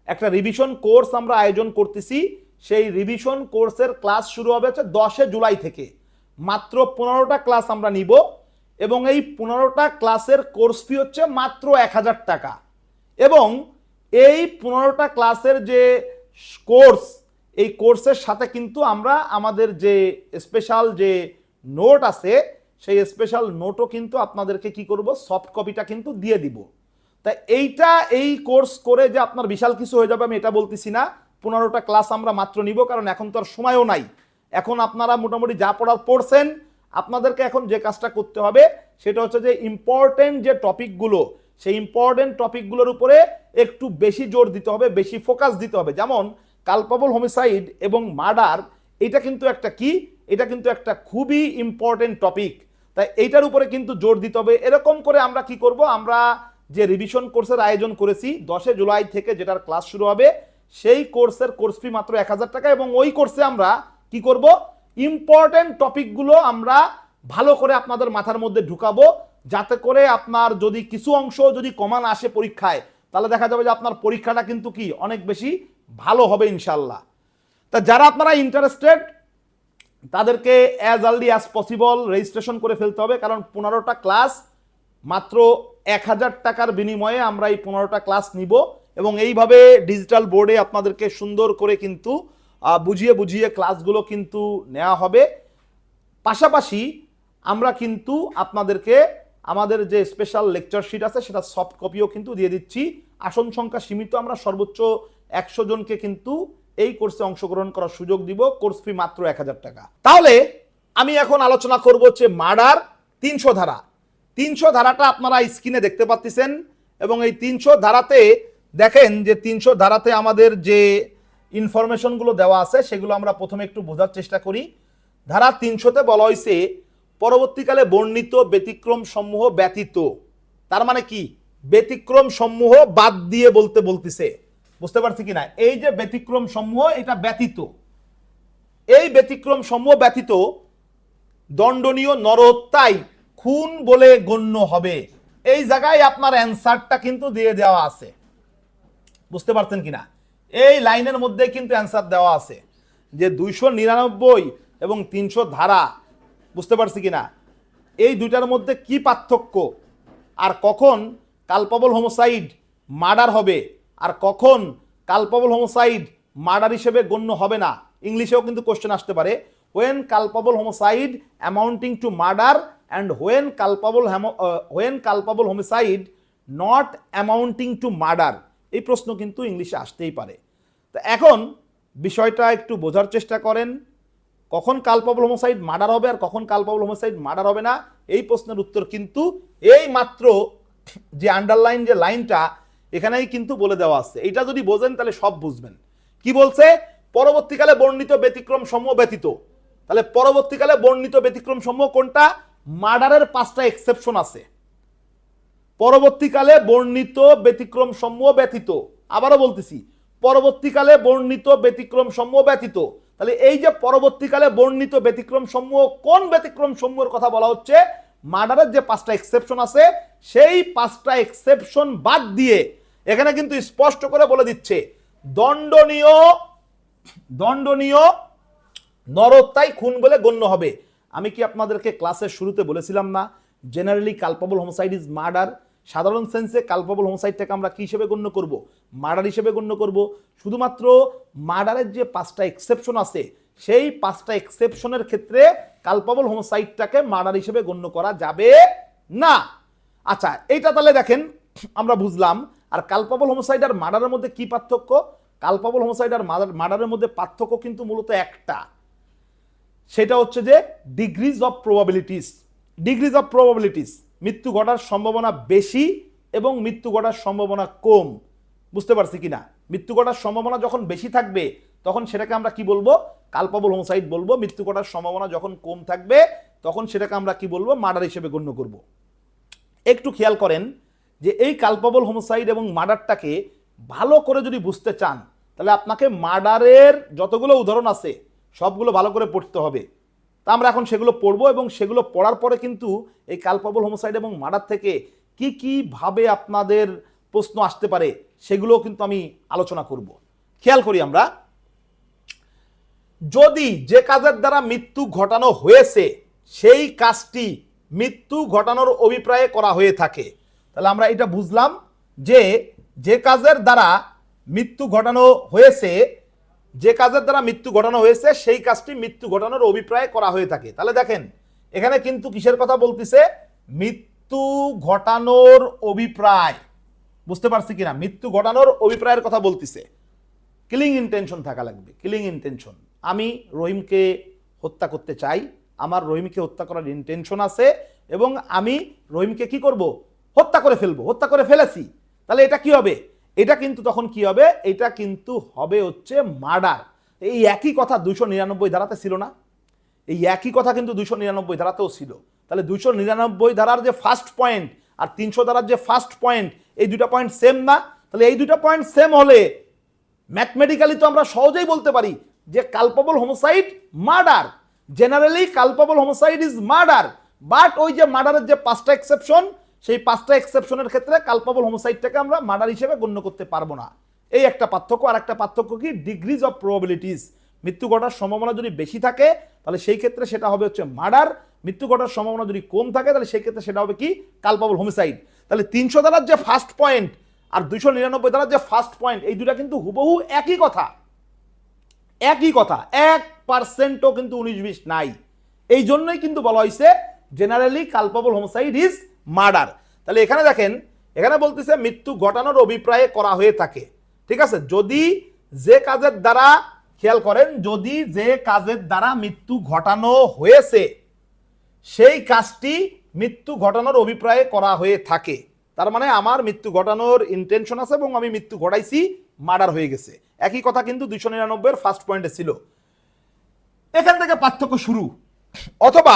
একটা রিভিশন কোর্স আমরা আয়োজন করতেছি। সেই রিভিশন কোর্সের ক্লাস শুরু হবে হচ্ছে 10 জুলাই থেকে। মাত্র 15টা ক্লাস আমরা নিব এবং এই 15টা ক্লাসের কোর্স ফি হচ্ছে মাত্র 1000 টাকা। এবং এই 15টা ক্লাসের যে কোর্স, এই কোর্সের সাথে কিন্তু আমরা আমাদের যে স্পেশাল যে নোট আছে সেই স্পেশাল নোটও কিন্তু আপনাদেরকে কি করব, সফট কপিটা কিন্তু দিয়ে দিব। তাই এই কোর্স করে যে আপনার বিশাল কিছু হয়ে যাবে আমি এটা বলতেছি না। 15টা ক্লাস আমরা মাত্র নিব, কারণ এখন তো আর সময়ও নাই। এখন আপনারা মোটামুটি যা পড়ার পড়ছেন, আপনাদেরকে এখন যে কাজটা করতে হবে সেটা হচ্ছে যে ইম্পর্টেন্ট যে টপিকগুলো, সেই ইম্পর্টেন্ট টপিকগুলোর উপরে একটু বেশি জোর দিতে হবে, বেশি ফোকাস দিতে হবে। যেমন কালপাবল হোমিসাইড এবং মার্ডার, এটা কিন্তু একটা খুবই ইম্পর্টেন্ট টপিক। তাই তাই এইটার উপরে কিন্তু জোর দিতে হবে। এরকম করে আমরা কি করব, আমরা যে রিভিশন কোর্সের আয়োজন করেছি 10 জুলাই থেকে যেটার ক্লাস শুরু হবে, সেই কোর্সের কোর্স ফি মাত্র 1000 টাকা, এবং ওই কোর্সে আমরা কি করব, ইম্পর্টেন্ট টপিকগুলো আমরা ভালো করে আপনাদের মাথার মধ্যে ঢুকাবো, যাতে করে আপনার যদি কিছু অংশ যদি কমান আসে পরীক্ষায়, তাহলে দেখা যাবে যে আপনার পরীক্ষাটা কিন্তু কি অনেক বেশি ভালো হবে ইনশাল্লাহ। তা যারা আপনারা ইন্টারেস্টেড তাদেরকে as early as possible registration করে ফেলতে হবে, কারণ 15টা ক্লাস মাত্র 1000 টাকার বিনিময়ে আমরা এই 15টা ক্লাস নিব, এবং এইভাবে ডিজিটাল বোর্ডে আপনাদেরকে সুন্দর করে কিন্তু বুঝিয়ে বুঝিয়ে ক্লাসগুলো কিন্তু নেওয়া হবে। পাশাপাশি আমরা কিন্তু আপনাদেরকে আমাদের যে স্পেশাল লেকচার শিট আছে সেটা সফট কপিও কিন্তু দিয়ে দিচ্ছি। আসন সংখ্যা সীমিত, আমরা সর্বোচ্চ 100 জনকে কিন্তু এই কোর্সে অংশগ্রহণ করার সুযোগ দিব। কোর্স ফি মাত্র 1000 টাকা। তাহলে আমি এখন আলোচনা করব হচ্ছে মার্ডার 300 ধারা। 300 ধারাটা আপনারা স্ক্রিনে দেখতে পাচ্ছেন, এবং এই 300 ধারাতে দেখেন যে 300 ধারাতে আমাদের যে ইনফরমেশনগুলো দেওয়া আছে সেগুলো আমরা প্রথমে একটু বোঝার চেষ্টা করি। ধারা 300তে বলা হয়েছে পরবর্তীকালে বর্ণিত ব্যতিক্রম সমূহ ব্যতীত। তার মানে কি, ব্যতিক্রম সমূহ বাদ দিয়ে বলতেছে, বুঝতে পারছি কিনা? এই যে ব্যতিক্রম সমূহ, এটা ব্যতীত, এই ব্যতিক্রম সমূহ ব্যতীত দণ্ডনীয় নরহত্যায় খুন বলে গণ্য হবে। এই জায়গায় আপনার অ্যান্সারটা কিন্তু দিয়ে দেওয়া আছে, বুঝতে পারছেন কিনা? এই লাইনের মধ্যে কিন্তু অ্যান্সার দেওয়া আছে যে 299 এবং 300 ধারা, বুঝতে পারছি কিনা? এই দুইটার মধ্যে কি পার্থক্য, আর কখন কালপাবল হোমোসাইড মার্ডার হবে, আর কখন কালপাবল হোমোসাইড মার্ডার হিসেবে গণ্য হবে না। ইংলিশেও কিন্তু কোশ্চেন আসতে পারে, when culpable homicide amounting to murder and when culpable homicide not amounting to murder, এই প্রশ্ন কিন্তু ইংলিশে আসতেই পারে। তো এখন বিষয়টা একটু বোঝার চেষ্টা করেন, কখন কালপাবল হোমোসাইড মার্ডার হবে আর কখন কালপাবল হোমোসাইড মার্ডার হবে না। এই প্রশ্নের উত্তর কিন্তু এই মাত্র যে আন্ডারলাইন যে লাইনটা এখানেই কিন্তু বলে দেওয়া আছে। এটা যদি বোঝেন তাহলে সব বুঝবেন। কি বলছে? পরবর্তীকালে বর্ণিত ব্যতিক্রম সমূহ ব্যতীত। তাহলে পরবর্তীকালে বর্ণিত ব্যতিক্রম সমূহ কোনটা? মার্ডারের 5টা এক্সেপশন আছে। পরবর্তীকালে বর্ণিত ব্যতিক্রম সমূহ ব্যতীত, আবারও বলতেছি, পরবর্তীকালে বর্ণিত ব্যতিক্রম সমূহ ব্যতীত। তাহলে এই যে পরবর্তীকালে বর্ণিত ব্যতিক্রম সমূহ, কোন ব্যতিক্রম সমূহের কথা বলা হচ্ছে? মার্ডারের যে 5টা এক্সেপশন আছে সেই 5টা এক্সেপশন বাদ দিয়ে এখানে কিন্তু স্পষ্ট করে বলে দিচ্ছে দণ্ডনীয় নরহত্যায় খুন বলে গণ্য হবে। আমি কি আপনাদেরকে ক্লাসের শুরুতে বলেছিলাম না, জেনারেলি কালপাবল হোমোসাইড ইজ মার্ডার। সাধারণ সেন্সে কালপাবল হোমোসাইডটাকে আমরা কি হিসেবে গণ্য করব? মার্ডার হিসেবে গণ্য করব। শুধুমাত্র মার্ডারের যে 5টা এক্সেপশন আছে সেই 5টা এক্সেপশনের ক্ষেত্রে কালপাবল হোমোসাইডটাকে মার্ডার হিসেবে গণ্য করা যাবে না। আচ্ছা, এইটা তাহলে দেখেন আমরা বুঝলাম। আর কালপাবল হোমোসাইড আর মার্ডারের মধ্যে কি পার্থক্য? কালপাবল হোমোসাইড আর মার্ডারের মধ্যে পার্থক্য কিন্তু মূলত একটা, সেটা হচ্ছে যে ডিগ্রিজ অফ প্রবাবিলিটিস। মৃত্যু ঘটার সম্ভাবনা বেশি এবং মৃত্যু ঘটার সম্ভাবনা কম, বুঝতে পারছি কিনা? মৃত্যু ঘটার সম্ভাবনা যখন বেশি থাকবে তখন সেটাকে আমরা কি বলবো? কালপাবল হোমোসাইড বলবো। মৃত্যু ঘটার সম্ভাবনা যখন কম থাকবে তখন সেটাকে আমরা কি বলবো? মার্ডার হিসেবে গণ্য করব। একটু খেয়াল করেন যে এই কালপাবল হোমোসাইড এবং মার্ডারটাকে ভালো করে যদি বুঝতে চান তাহলে আপনাকে মার্ডারের যতগুলো উদাহরণ আছে সবগুলো ভালো করে পড়তে হবে। তা আমরা এখন সেগুলো পড়বো, এবং সেগুলো পড়ার পরে কিন্তু এই কালপাবল হোমোসাইড এবং মার্ডার থেকে কি কি ভাবে আপনাদের প্রশ্ন আসতে পারে সেগুলো কিন্তু আমি আলোচনা করব। খেয়াল করি আমরা, যদি যে কাজের দ্বারা মৃত্যু ঘটানো হয়েছে সেই কাজটি মৃত্যু ঘটানোর অভিপ্রায়ে করা হয়ে থাকে, তাহলে আমরা এটা বুঝলাম যে যে কাজের দ্বারা মৃত্যু ঘটানো হয়েছে, সেই কাজটি মৃত্যু ঘটানোর অভিপ্রায়ে করা হয়ে থাকে। তাহলে দেখেন এখানে কিন্তু কিসের কথা বলতেছে? মৃত্যু ঘটানোর অভিপ্রায়, বুঝতে পারছি কিনা? মৃত্যু ঘটানোর অভিপ্রায়ের কথা বলতেছে। কিলিং ইন্টেনশন থাকা লাগবে, কিলিং ইন্টেনশন। আমি রহিমকে হত্যা করতে চাই, আমার রহিমকে হত্যা করার ইন্টেনশন আছে, এবং আমি রহিমকে কি করব? হত্যা করে ফেলবো, হত্যা করে ফেলেছি। তাহলে এটা কি হবে? এটা কিন্তু তখন কি হবে? এটা কিন্তু হবে হচ্ছে মার্ডার। এই একই কথা 299 ধারাতে ছিল না? এই একই কথা কিন্তু 299 ধারাতেও ছিল। তাহলে 299 ধারার যে ফার্স্ট পয়েন্ট আর 300 ধারার যে ফার্স্ট পয়েন্ট, এই দুটা পয়েন্ট সেম না? তাহলে এই দুটা পয়েন্ট সেম হলে ম্যাথমেটিক্যালি তো আমরা সহজেই বলতে পারি যে culpable homicide murder. Generally culpable homicide is murder, but ওই যে মার্ডারের যে 5টা এক্সেপশন, সেই 5টা এক্সেপশনের ক্ষেত্রে কালপেবল হোমিসাইডটাকে আমরা মার্ডার হিসেবে গণ্য করতে পারবো না। এই একটা পার্থক্য। আর একটা পার্থক্য কি? Degrees of probabilities. মৃত্যু ঘটার সম্ভাবনা যদি বেশি থাকে তাহলে সেই ক্ষেত্রে সেটা হবে হচ্ছে মার্ডার, মৃত্যু ঘটার সম্ভাবনা যদি কম থাকে তাহলে সেই ক্ষেত্রে সেটা হবে কি? Culpable homicide. তাহলে 300 ধারার যে ফার্স্ট পয়েন্ট আর 299 ধারার যে ফার্স্ট পয়েন্ট, এই দুটা কিন্তু হুবহু একই কথা, একই কথা, 1%ও কিন্তু 19-20 নাই। এই জন্যই কিন্তু বলা হয়েছে generally culpable homicide is murder. তাহলে এখানে দেখেন, এখানে বলতেছে মৃত্যু ঘটানোর অভিপ্রায়ে করা হয়ে থাকে, ঠিক আছে? যদি যে কাজের দ্বারা, খেয়াল করেন, যদি যে কাজের দ্বারা মৃত্যু ঘটানো হয়েছে সেই কাজটি মৃত্যু ঘটানোর অভিপ্রায়ে করা হয়ে থাকে, তার মানে আমার মৃত্যু ঘটানোর ইন্টেনশন আছে এবং আমি মৃত্যু ঘটাইছি, মার্ডার হয়ে গেছে। একই কথা কিন্তু 299 ফার্স্ট পয়েন্টে ছিল। এখান থেকে পার্থক্য শুরু। অথবা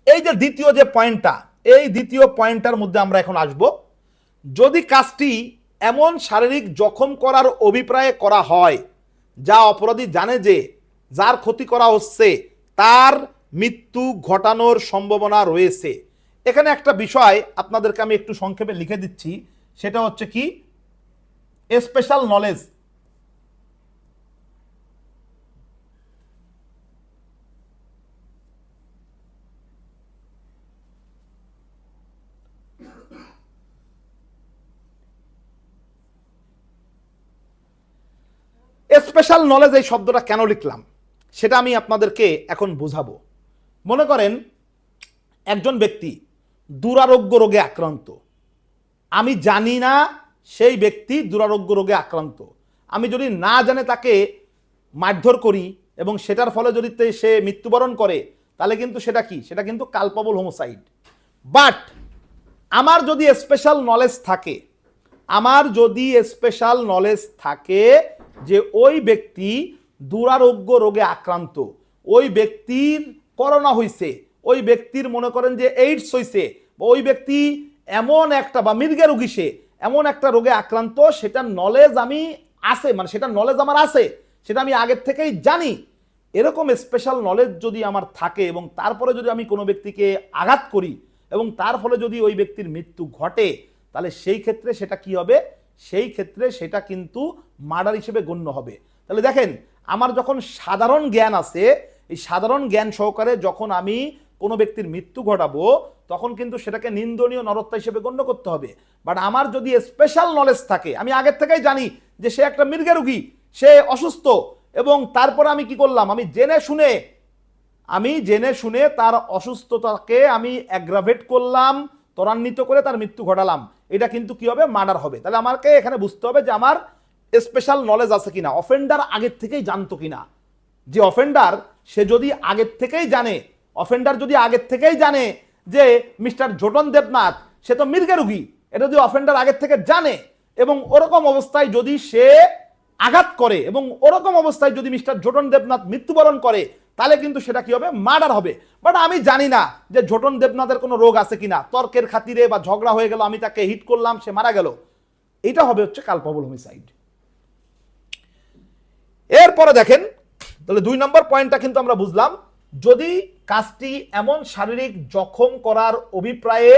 এই যে দ্বিতীয় যে পয়েন্টটা, এই দ্বিতীয় পয়েন্টটার মধ্যে আমরা এখন আসব। যদি কাজটি এমন শারীরিক জখম করার অভিপ্রায়ে করা হয় যা অপরাধী জানে যে যার ক্ষতি করা হচ্ছে তার মৃত্যু ঘটানোর সম্ভাবনা রয়েছে। এখানে একটা বিষয় আপনাদেরকে আমি একটু সংক্ষেপে লিখে দিচ্ছি, সেটা হচ্ছে কি? Special knowledge. স্পেশাল নলেজ এই শব্দটা কেন লিখলাম সেটা আমি আপনাদেরকে এখন বুঝাবো। মনে করেন একজন ব্যক্তি দুরারোগ্য রোগে আক্রান্ত, আমি জানি না সেই ব্যক্তি দুরারোগ্য রোগে আক্রান্ত, আমি যদি না জানে তাকে মারধর করি এবং সেটার ফলে যদি সে মৃত্যুবরণ করে তাহলে কিন্তু সেটা কি? সেটা কিন্তু কালপেবল হোমিসাইড। বাট আমার যদি স্পেশাল নলেজ থাকে, আমার যদি স্পেশাল নলেজ থাকে যে ওই ব্যক্তি দুরারোগ্য রোগে আক্রান্ত, ওই ব্যক্তির করোনা হইছে, ওই ব্যক্তির মনে করেন যে এইডস হইছে, ওই ব্যক্তি এমন একটা বা মৃগা রোগী, সে এমন একটা রোগে আক্রান্ত, সেটা নলেজ আমি আছে, মানে সেটা নলেজ আমার আছে, সেটা আমি আগের থেকেই জানি। এরকম স্পেশাল নলেজ যদি আমার থাকে এবং তারপরে যদি আমি কোনো ব্যক্তিকে আঘাত করি এবং তার ফলে যদি ওই ব্যক্তির মৃত্যু ঘটে, তাহলে সেই ক্ষেত্রে সেটা কি হবে? সেই ক্ষেত্রে সেটা কিন্তু মার্ডার হিসেবে গণ্য হবে। তাহলে দেখেন, আমার যখন সাধারণ জ্ঞান আছে, এই সাধারণ জ্ঞান সহকারে যখন আমি কোনো ব্যক্তির মৃত্যু ঘটাবো তখন কিন্তু সেটাকে নিন্দনীয় নরহত্যা হিসেবে গণ্য করতে হবে। বাট আমার যদি স্পেশাল নলেজ থাকে, আমি আগের থেকেই জানি যে সে একটা মৃগা রোগী, সে অসুস্থ, এবং তারপরে আমি কি করলাম? আমি জেনে শুনে তার অসুস্থতাকে আমি অ্যাগ্রাভেট করলাম, ত্বরান্বিত করে তার মৃত্যু ঘটালাম, এটা কিন্তু কি হবে? মার্ডার হবে। তাহলে আমাকে এখানে বুঝতে হবে যে আমার স্পেশাল নলেজ আছে কিনা, অফেন্ডার আগের থেকেই জানতো কিনা। যে অফেন্ডার, সে যদি আগের থেকেই জানে, অফেন্ডার যদি আগের থেকেই জানে যে মিস্টার জোটন দেবনাথ সে তো মৃগা রোগী, এটা যদি অফেন্ডার আগের থেকে জানে এবং ওরকম অবস্থায় যদি সে আঘাত করে এবং ওরকম অবস্থায় যদি মিস্টার জোটন দেবনাথ মৃত্যুবরণ করে, তাহলে কিন্তু সেটা কি হবে? মার্ডার হবে। বাট আমি জানি না যে জোটন দেবনাথের কোনো রোগ আছে কিনা, তর্কের খাতিরে বা ঝগড়া হয়ে গেল, আমি তাকে হিট করলাম, সে মারা গেল, এটা হবে হচ্ছে কালপেবল হোমিসাইড। এরপরে দেখেন, তাহলে 2 নম্বর পয়েন্টটা কিন্তু আমরা বুঝলাম, যদি কাজটি এমন শারীরিক জখম করার অভিপ্রায়ে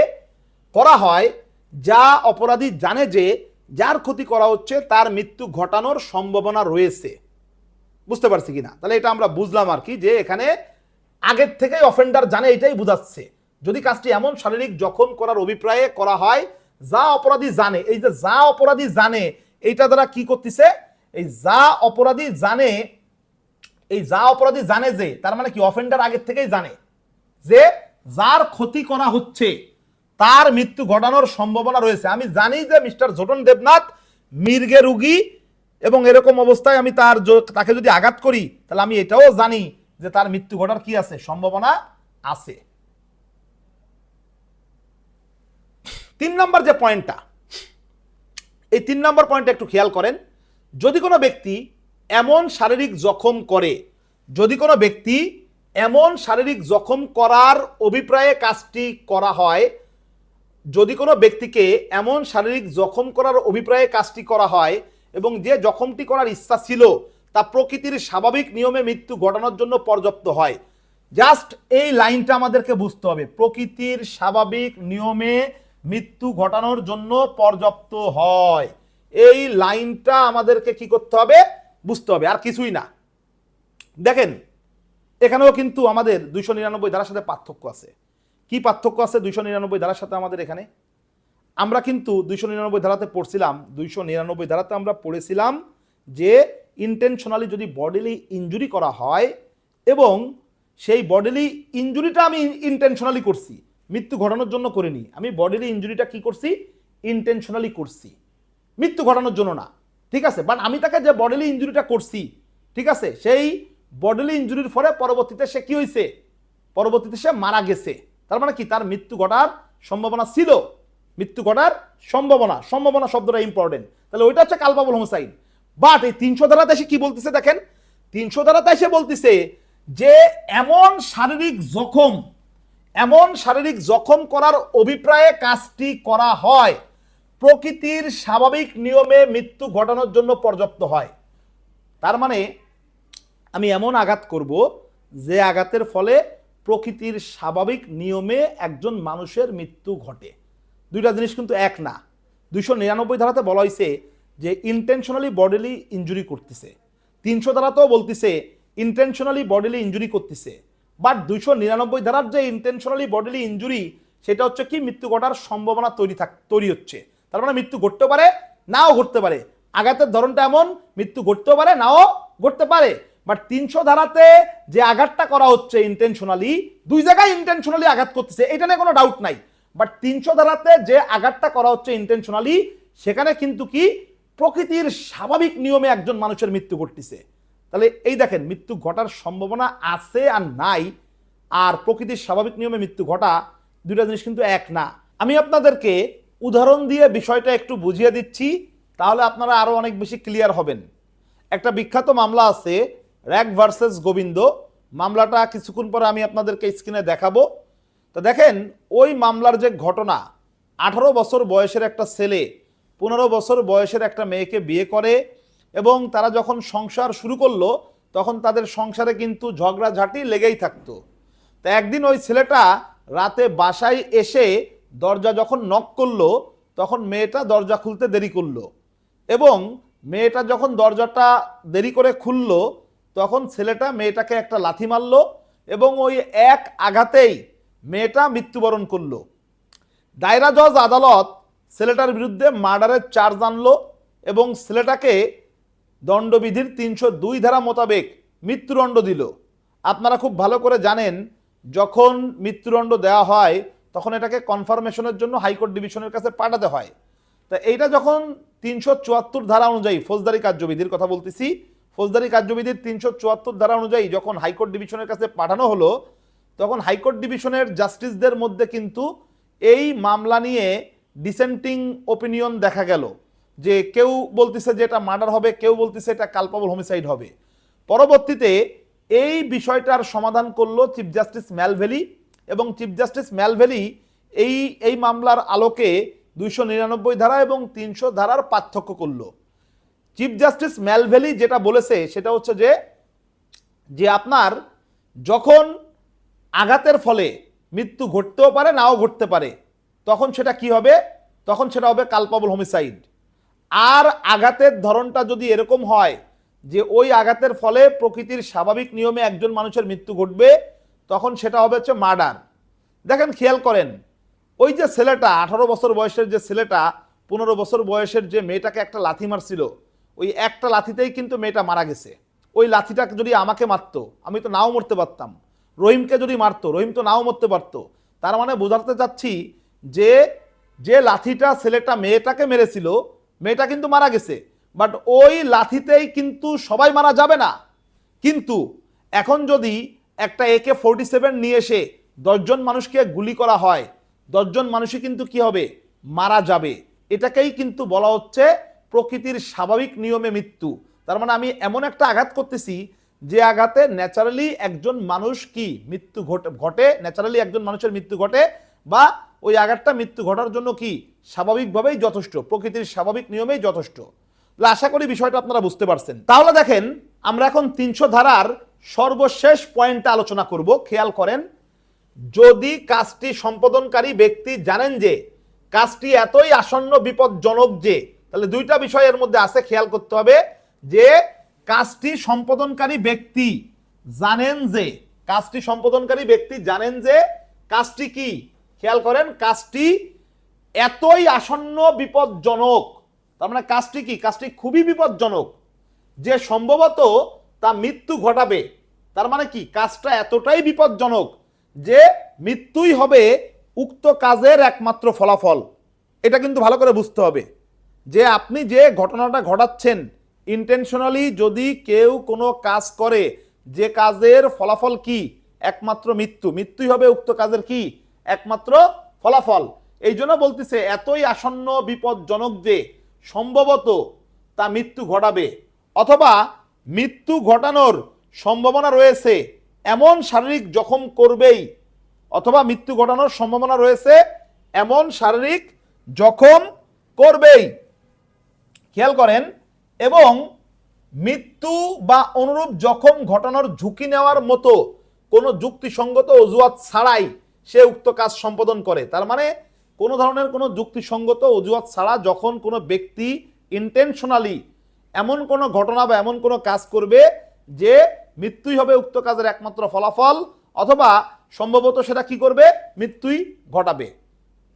করা হয় যা অপরাধী জানে যে যার ক্ষতি করা হচ্ছে তার মৃত্যু ঘটানোর সম্ভাবনা রয়েছে। বুঝতে পারছি কিনা? তাহলে এটা আমরা বুঝলাম আর কি, যে এখানে আগের থেকেই অফেন্ডার জানে, এটাই বুঝাচ্ছে। যদি কাজটি এমন শারীরিক জখম করার অভিপ্রায়ে করা হয় যা অপরাধী জানে, এই যে যা অপরাধী জানে, এইটা দ্বারা কি করতেছে? এই যা অপরাধী জানে, এই যা অপরাধী জানে যে, তার মানে কি? অফেন্ডার আগের থেকেই জানে যে যার ক্ষতি করা হচ্ছে তার মৃত্যু ঘটানোর সম্ভাবনা রয়েছে। আমি জানি যে মিস্টার জোটন দেবনাথ মৃগা রোগী এবং এরকম অবস্থায় আমি তাকে যদি আঘাত করি তাহলে আমি এটাও জানি যে তার মৃত্যু ঘটার কি আছে? সম্ভাবনা আছে। 3 নম্বর যে পয়েন্টটা, এই 3 নম্বর পয়েন্টটা একটু খেয়াল করেন। যদি কোনো ব্যক্তি এমন শারীরিক জখম করে, যদি কোনো ব্যক্তি এমন শারীরিক জখম করার অভিপ্রায়ে কাজটি করা হয়, যদি কোনো ব্যক্তিকে এমন শারীরিক জখম করার অভিপ্রায়ে কাজটি করা হয় এবং যে জখমটি করার ইচ্ছা ছিল তা প্রকৃতির স্বাভাবিক নিয়মে মৃত্যু ঘটানোর জন্য পর্যাপ্ত হয়। জাস্ট এই লাইনটা আমাদেরকে বুঝতে হবে, প্রকৃতির স্বাভাবিক নিয়মে মৃত্যু ঘটানোর জন্য পর্যাপ্ত হয়, এই লাইনটা আমাদেরকে কি করতে হবে, বুঝতে হবে, আর কিছুই না। দেখেন এখানেও কিন্তু আমাদের 299 ধারার সাথে পার্থক্য আছে। কি পার্থক্য আছে 299 ধারার সাথে আমাদের? এখানে আমরা কিন্তু 299 ধারাতে পড়ছিলাম, 299 ধারাতে আমরা পড়েছিলাম যে ইন্টেনশনালি যদি বডিলি ইনজুরি করা হয় এবং সেই বডিলি ইনজুরিটা আমি ইন্টেনশনালি করছি, মৃত্যু ঘটানোর জন্য করিনি, আমি বডিলি ইনজুরিটা কি করছি, ইন্টেনশনালি করছি, মৃত্যু ঘটানোর জন্য না, ঠিক আছে। বাট আমি তাকে যে বডিলি ইনজুরিটা করছি, ঠিক আছে, সেই বডিলি ইনজুরির ফলে পরবর্তীতে সে কি হয়েছে, পরবর্তীতে সে মারা গেছে, তার মানে কি তার মৃত্যু ঘটার সম্ভাবনা ছিল, মৃত্যু ঘটার সম্ভাবনা, সম্ভাবনা শব্দটা ইম্পর্টেন্ট, তাহলে ওইটা হচ্ছে কালপাবল হোমিসাইড। বাট এই 300 ধারাতে এসে কি বলতেছে দেখেন, 300 ধারাতে এসে বলতেছে যে এমন শারীরিক জখম করার অভিপ্রায়ে কাজটি করা হয়, প্রকৃতির স্বাভাবিক নিয়মে মৃত্যু ঘটানোর জন্য পর্যাপ্ত হয়। তার মানে আমি এমন আঘাত করব যে আঘাতের ফলে প্রকৃতির স্বাভাবিক নিয়মে একজন মানুষের মৃত্যু ঘটে। দুইটা জিনিস কিন্তু এক না। 299 ধারাতে বলা হয়েছে যে ইন্টেনশনালি বডিলি ইনজুরি করতেছে, 300 ধারাতেও বলতেছে ইন্টেনশনালি বডিলি ইনজুরি করতেছে। বাট 299 ধারার যে ইন্টেনশনালি বডিলি ইনজুরি, সেটা হচ্ছে কি মৃত্যু ঘটার সম্ভাবনা তৈরি হচ্ছে, তার মানে মৃত্যু ঘটতে পারে নাও ঘটতে পারে, আঘাতের ধরনটা এমন মৃত্যু ঘটতেও পারে নাও ঘটতে পারে। বাট 300 ধারাতে যে আঘাতটা করা হচ্ছে ইন্টেনশনালি, দুই জায়গায় ইন্টেনশনালি আঘাত করতেছে, এটা নিয়ে কোনো ডাউট নাই। বাট 300 ধারাতে যে আঘাতটা করা হচ্ছে ইন্টেনশনালি, সেখানে কিন্তু কি প্রকৃতির স্বাভাবিক নিয়মে একজন মানুষের মৃত্যু ঘটতেছে। তাহলে এই দেখেন মৃত্যু ঘটার সম্ভাবনা আছে আর নাই, আর প্রকৃতির স্বাভাবিক নিয়মে মৃত্যু ঘটা, দুইটা জিনিস কিন্তু এক না। আমি আপনাদেরকে উদাহরণ দিয়ে বিষয়টা একটু বুঝিয়ে দিচ্ছি, তাহলে আপনারা আরো অনেক বেশি ক্লিয়ার হবেন। একটা বিখ্যাত মামলা আছে র্যাক ভার্সেস গোবিন্দ, মামলাটা কিছুক্ষণ পরে আমি আপনাদেরকে স্ক্রিনে দেখাবো। তো দেখেন ওই মামলার যে ঘটনা, 18 বছর বয়সের একটা ছেলে 15 বছর বয়সের একটা মেয়েকে বিয়ে করে এবং তারা যখন সংসার শুরু করলো তখন তাদের সংসারে কিন্তু ঝগড়াঝাটি লেগেই থাকতো। তো একদিন ওই ছেলেটা রাতে বাসায় এসে দরজা যখন নক করলো, তখন মেয়েটা দরজা খুলতে দেরি করলো এবং মেয়েটা যখন দরজাটা দেরি করে খুললো, তখন ছেলেটা মেয়েটাকে একটা লাথি মারলো এবং ওই এক আঘাতেই মেয়েটা মৃত্যুবরণ করলো। দায়রা জজ আদালত ছেলেটার বিরুদ্ধে মার্ডারের চার্জ আনলো এবং ছেলেটাকে দণ্ডবিধির 302 ধারা মোতাবেক মৃত্যুদণ্ড দিল। আপনারা খুব ভালো করে জানেন যখন মৃত্যুদণ্ড দেওয়া হয় তখন এটাকে কনফার্মেশনের জন্য হাইকোর্ট ডিভিশনের কাছে পাঠাতে হয়। তা এইটা যখন 374 ধারা অনুযায়ী, ফৌজদারি কার্যবিধির কথা বলতেছি, ফৌজদারি কার্যবিধির 374 ধারা অনুযায়ী যখন হাইকোর্ট ডিভিশনের কাছে পাঠানো হলো, তখন হাইকোর্ট ডিভিশনের জাস্টিসদের মধ্যে কিন্তু এই মামলা নিয়ে ডিসেন্টিং ওপিনিয়ন দেখা গেল, যে কেউ বলতেছে যে এটা মার্ডার হবে, কেউ বলতেছে এটা কালপাবল হোমিসাইড হবে। পরবর্তীতে এই বিষয়টার সমাধান করলো চিফ জাস্টিস ম্যালভেলি এবং চিফ জাস্টিস ম্যালভেলি এই মামলার আলোকে 299 ধারা এবং 300 ধারার পার্থক্য করলো। চিফ জাস্টিস ম্যালভেলি যেটা বলেছে সেটা হচ্ছে যে আপনার যখন আঘাতের ফলে মৃত্যু ঘটতেও পারে নাও ঘটতে পারে, তখন সেটা কি হবে, তখন সেটা হবে কালপাবল হোমিসাইড। আর আঘাতের ধরনটা যদি এরকম হয় যে ওই আঘাতের ফলে প্রকৃতির স্বাভাবিক নিয়মে একজন মানুষের মৃত্যু ঘটবে, তখন সেটা হবে হচ্ছে মার্ডার। দেখেন খেয়াল করেন, ওই যে ছেলেটা 18 বছর বয়সের যে ছেলেটা 15 বছর বয়সের যে মেয়েটাকে একটা লাথি মারছিল, ওই একটা লাথিতেই কিন্তু মেয়েটা মারা গেছে। ওই লাথিটা যদি আমাকে মারতো আমি তো নাও মরতে পারতাম, রহিমকে যদি মারতো রহিম তো নাও মরতে পারতো। তার মানে বোঝাতে চাচ্ছি যে যে লাথিটা ছেলেটা মেয়েটাকে মেরেছিল, মেয়েটা কিন্তু মারা গেছে, বাট ওই লাথিতেই কিন্তু সবাই মারা যাবে না। কিন্তু এখন যদি একটা AK-47 নিয়ে এসে 10 জন মানুষকে গুলি করা হয়, 10 জন মানুষই কিন্তু কি হবে, মারা যাবে। এটাকেই কিন্তু বলা হচ্ছে প্রকৃতির স্বাভাবিক নিয়মে মৃত্যু। তার মানে আমি এমন একটা আঘাত করতেছি যে আঘাতে ন্যাচারালি একজন মানুষ কি মৃত্যু ঘটে, ন্যাচারালি একজন মানুষের মৃত্যু ঘটে, বা ওই আঘাতটা মৃত্যু ঘটার জন্য কি স্বাভাবিকভাবেই যথেষ্ট, প্রকৃতির স্বাভাবিক নিয়মেই যথেষ্ট। আশা করি বিষয়টা আপনারা বুঝতে পারছেন। তাহলে দেখেন আমরা এখন 300 ধারার সর্বশেষ পয়েন্টটা আলোচনা করব। খেয়াল করেন, যদি কাজটি সম্পাদনকারী ব্যক্তি জানেন যে কাজটি এতই আসন্ন বিপজ্জনক যে, তাহলে দুইটা বিষয় এর মধ্যে আছে, খেয়াল করতে হবে যে কাজটি সম্পাদনকারী ব্যক্তি জানেন যে, কাজটি সম্পাদনকারী ব্যক্তি জানেন যে কাজটি কি, খেয়াল করেন, কাজটি এতই আসন্ন বিপজ্জনক, তার মানে কাজটি কি, কাজটি খুবই বিপজ্জনক যে সম্ভবত তা মৃত্যু ঘটাবে। তার মানে কি, কাজটা এতটাই বিপজ্জনক যে মৃত্যুই হবে উক্ত কাজের একমাত্র ফলাফল। এটা কিন্তু ভালো করে বুঝতে হবে যে আপনি যে ঘটনাটা ঘটাচ্ছেন, ইন্টেনশনালি যদি কেউ কোনো কাজ করে যে কাজের ফলাফল কি, একমাত্র মৃত্যু, মৃত্যুই হবে উক্ত কাজের কি একমাত্র ফলাফল। এই জন্য বলতেছে এতই আসন্ন বিপজ্জনক যে সম্ভবত তা মৃত্যু ঘটাবে, অথবা মৃত্যু ঘটানোর সম্ভাবনা রয়েছে এমন শারীরিক জখম করবেই, অথবা মৃত্যু ঘটানোর সম্ভাবনা রয়েছে এমন শারীরিক জখম করবেই। খেয়াল করেন, এবং মৃত্যু বা অনুরূপ জখম ঘটানোর ঝুঁকি নেওয়ার মতো কোনো যুক্তিসঙ্গত অজুহাত ছাড়াই সে উক্ত কাজ সম্পাদন করে। তার মানে কোনো ধরনের কোনো যুক্তিসঙ্গত অজুহাত ছাড়া যখন কোনো ব্যক্তি ইন্টেনশনালি এমন কোনো ঘটনা বা এমন কোনো কাজ করবে যে মৃত্যুই হবে উক্ত কাজের একমাত্র ফলাফল, অথবা সম্ভবত সেটা কি করবে, মৃত্যুই ঘটাবে।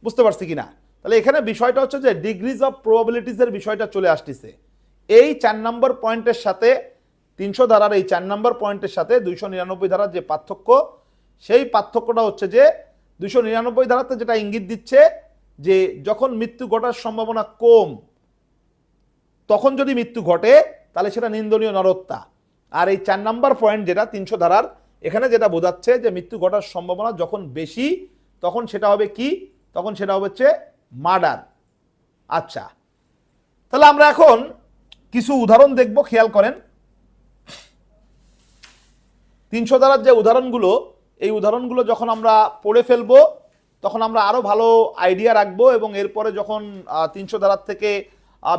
বুঝতে পারছি কিনা? তাহলে এখানে বিষয়টা হচ্ছে যে ডিগ্রিজ অফ প্রবাবিলিটিসের বিষয়টা চলে আসতেছে। এই 4 নম্বর পয়েন্টের সাথে 300 ধারার এই 4 নম্বর পয়েন্টের সাথে 299 ধারার যে পার্থক্য, সেই পার্থক্যটা হচ্ছে যে 299 ধারাতে যেটা ইঙ্গিত দিচ্ছে যে যখন মৃত্যু ঘটার সম্ভাবনা কম, তখন যদি মৃত্যু ঘটে তাহলে সেটা নিন্দনীয় নরহত্যা। আর এই 4 নম্বর পয়েন্ট যেটা 300 ধারার, এখানে যেটা বোঝাচ্ছে যে মৃত্যু ঘটার সম্ভাবনা যখন বেশি, তখন সেটা হবে কি, তখন সেটা হচ্ছে মার্ডার। আচ্ছা, তাহলে আমরা এখন কিছু উদাহরণ দেখব। খেয়াল করেন 300 ধারার যে উদাহরণগুলো, এই উদাহরণগুলো যখন আমরা পড়ে ফেলবো তখন আমরা আরো ভালো আইডিয়া রাখবো, এবং এরপরে যখন 300 ধারার থেকে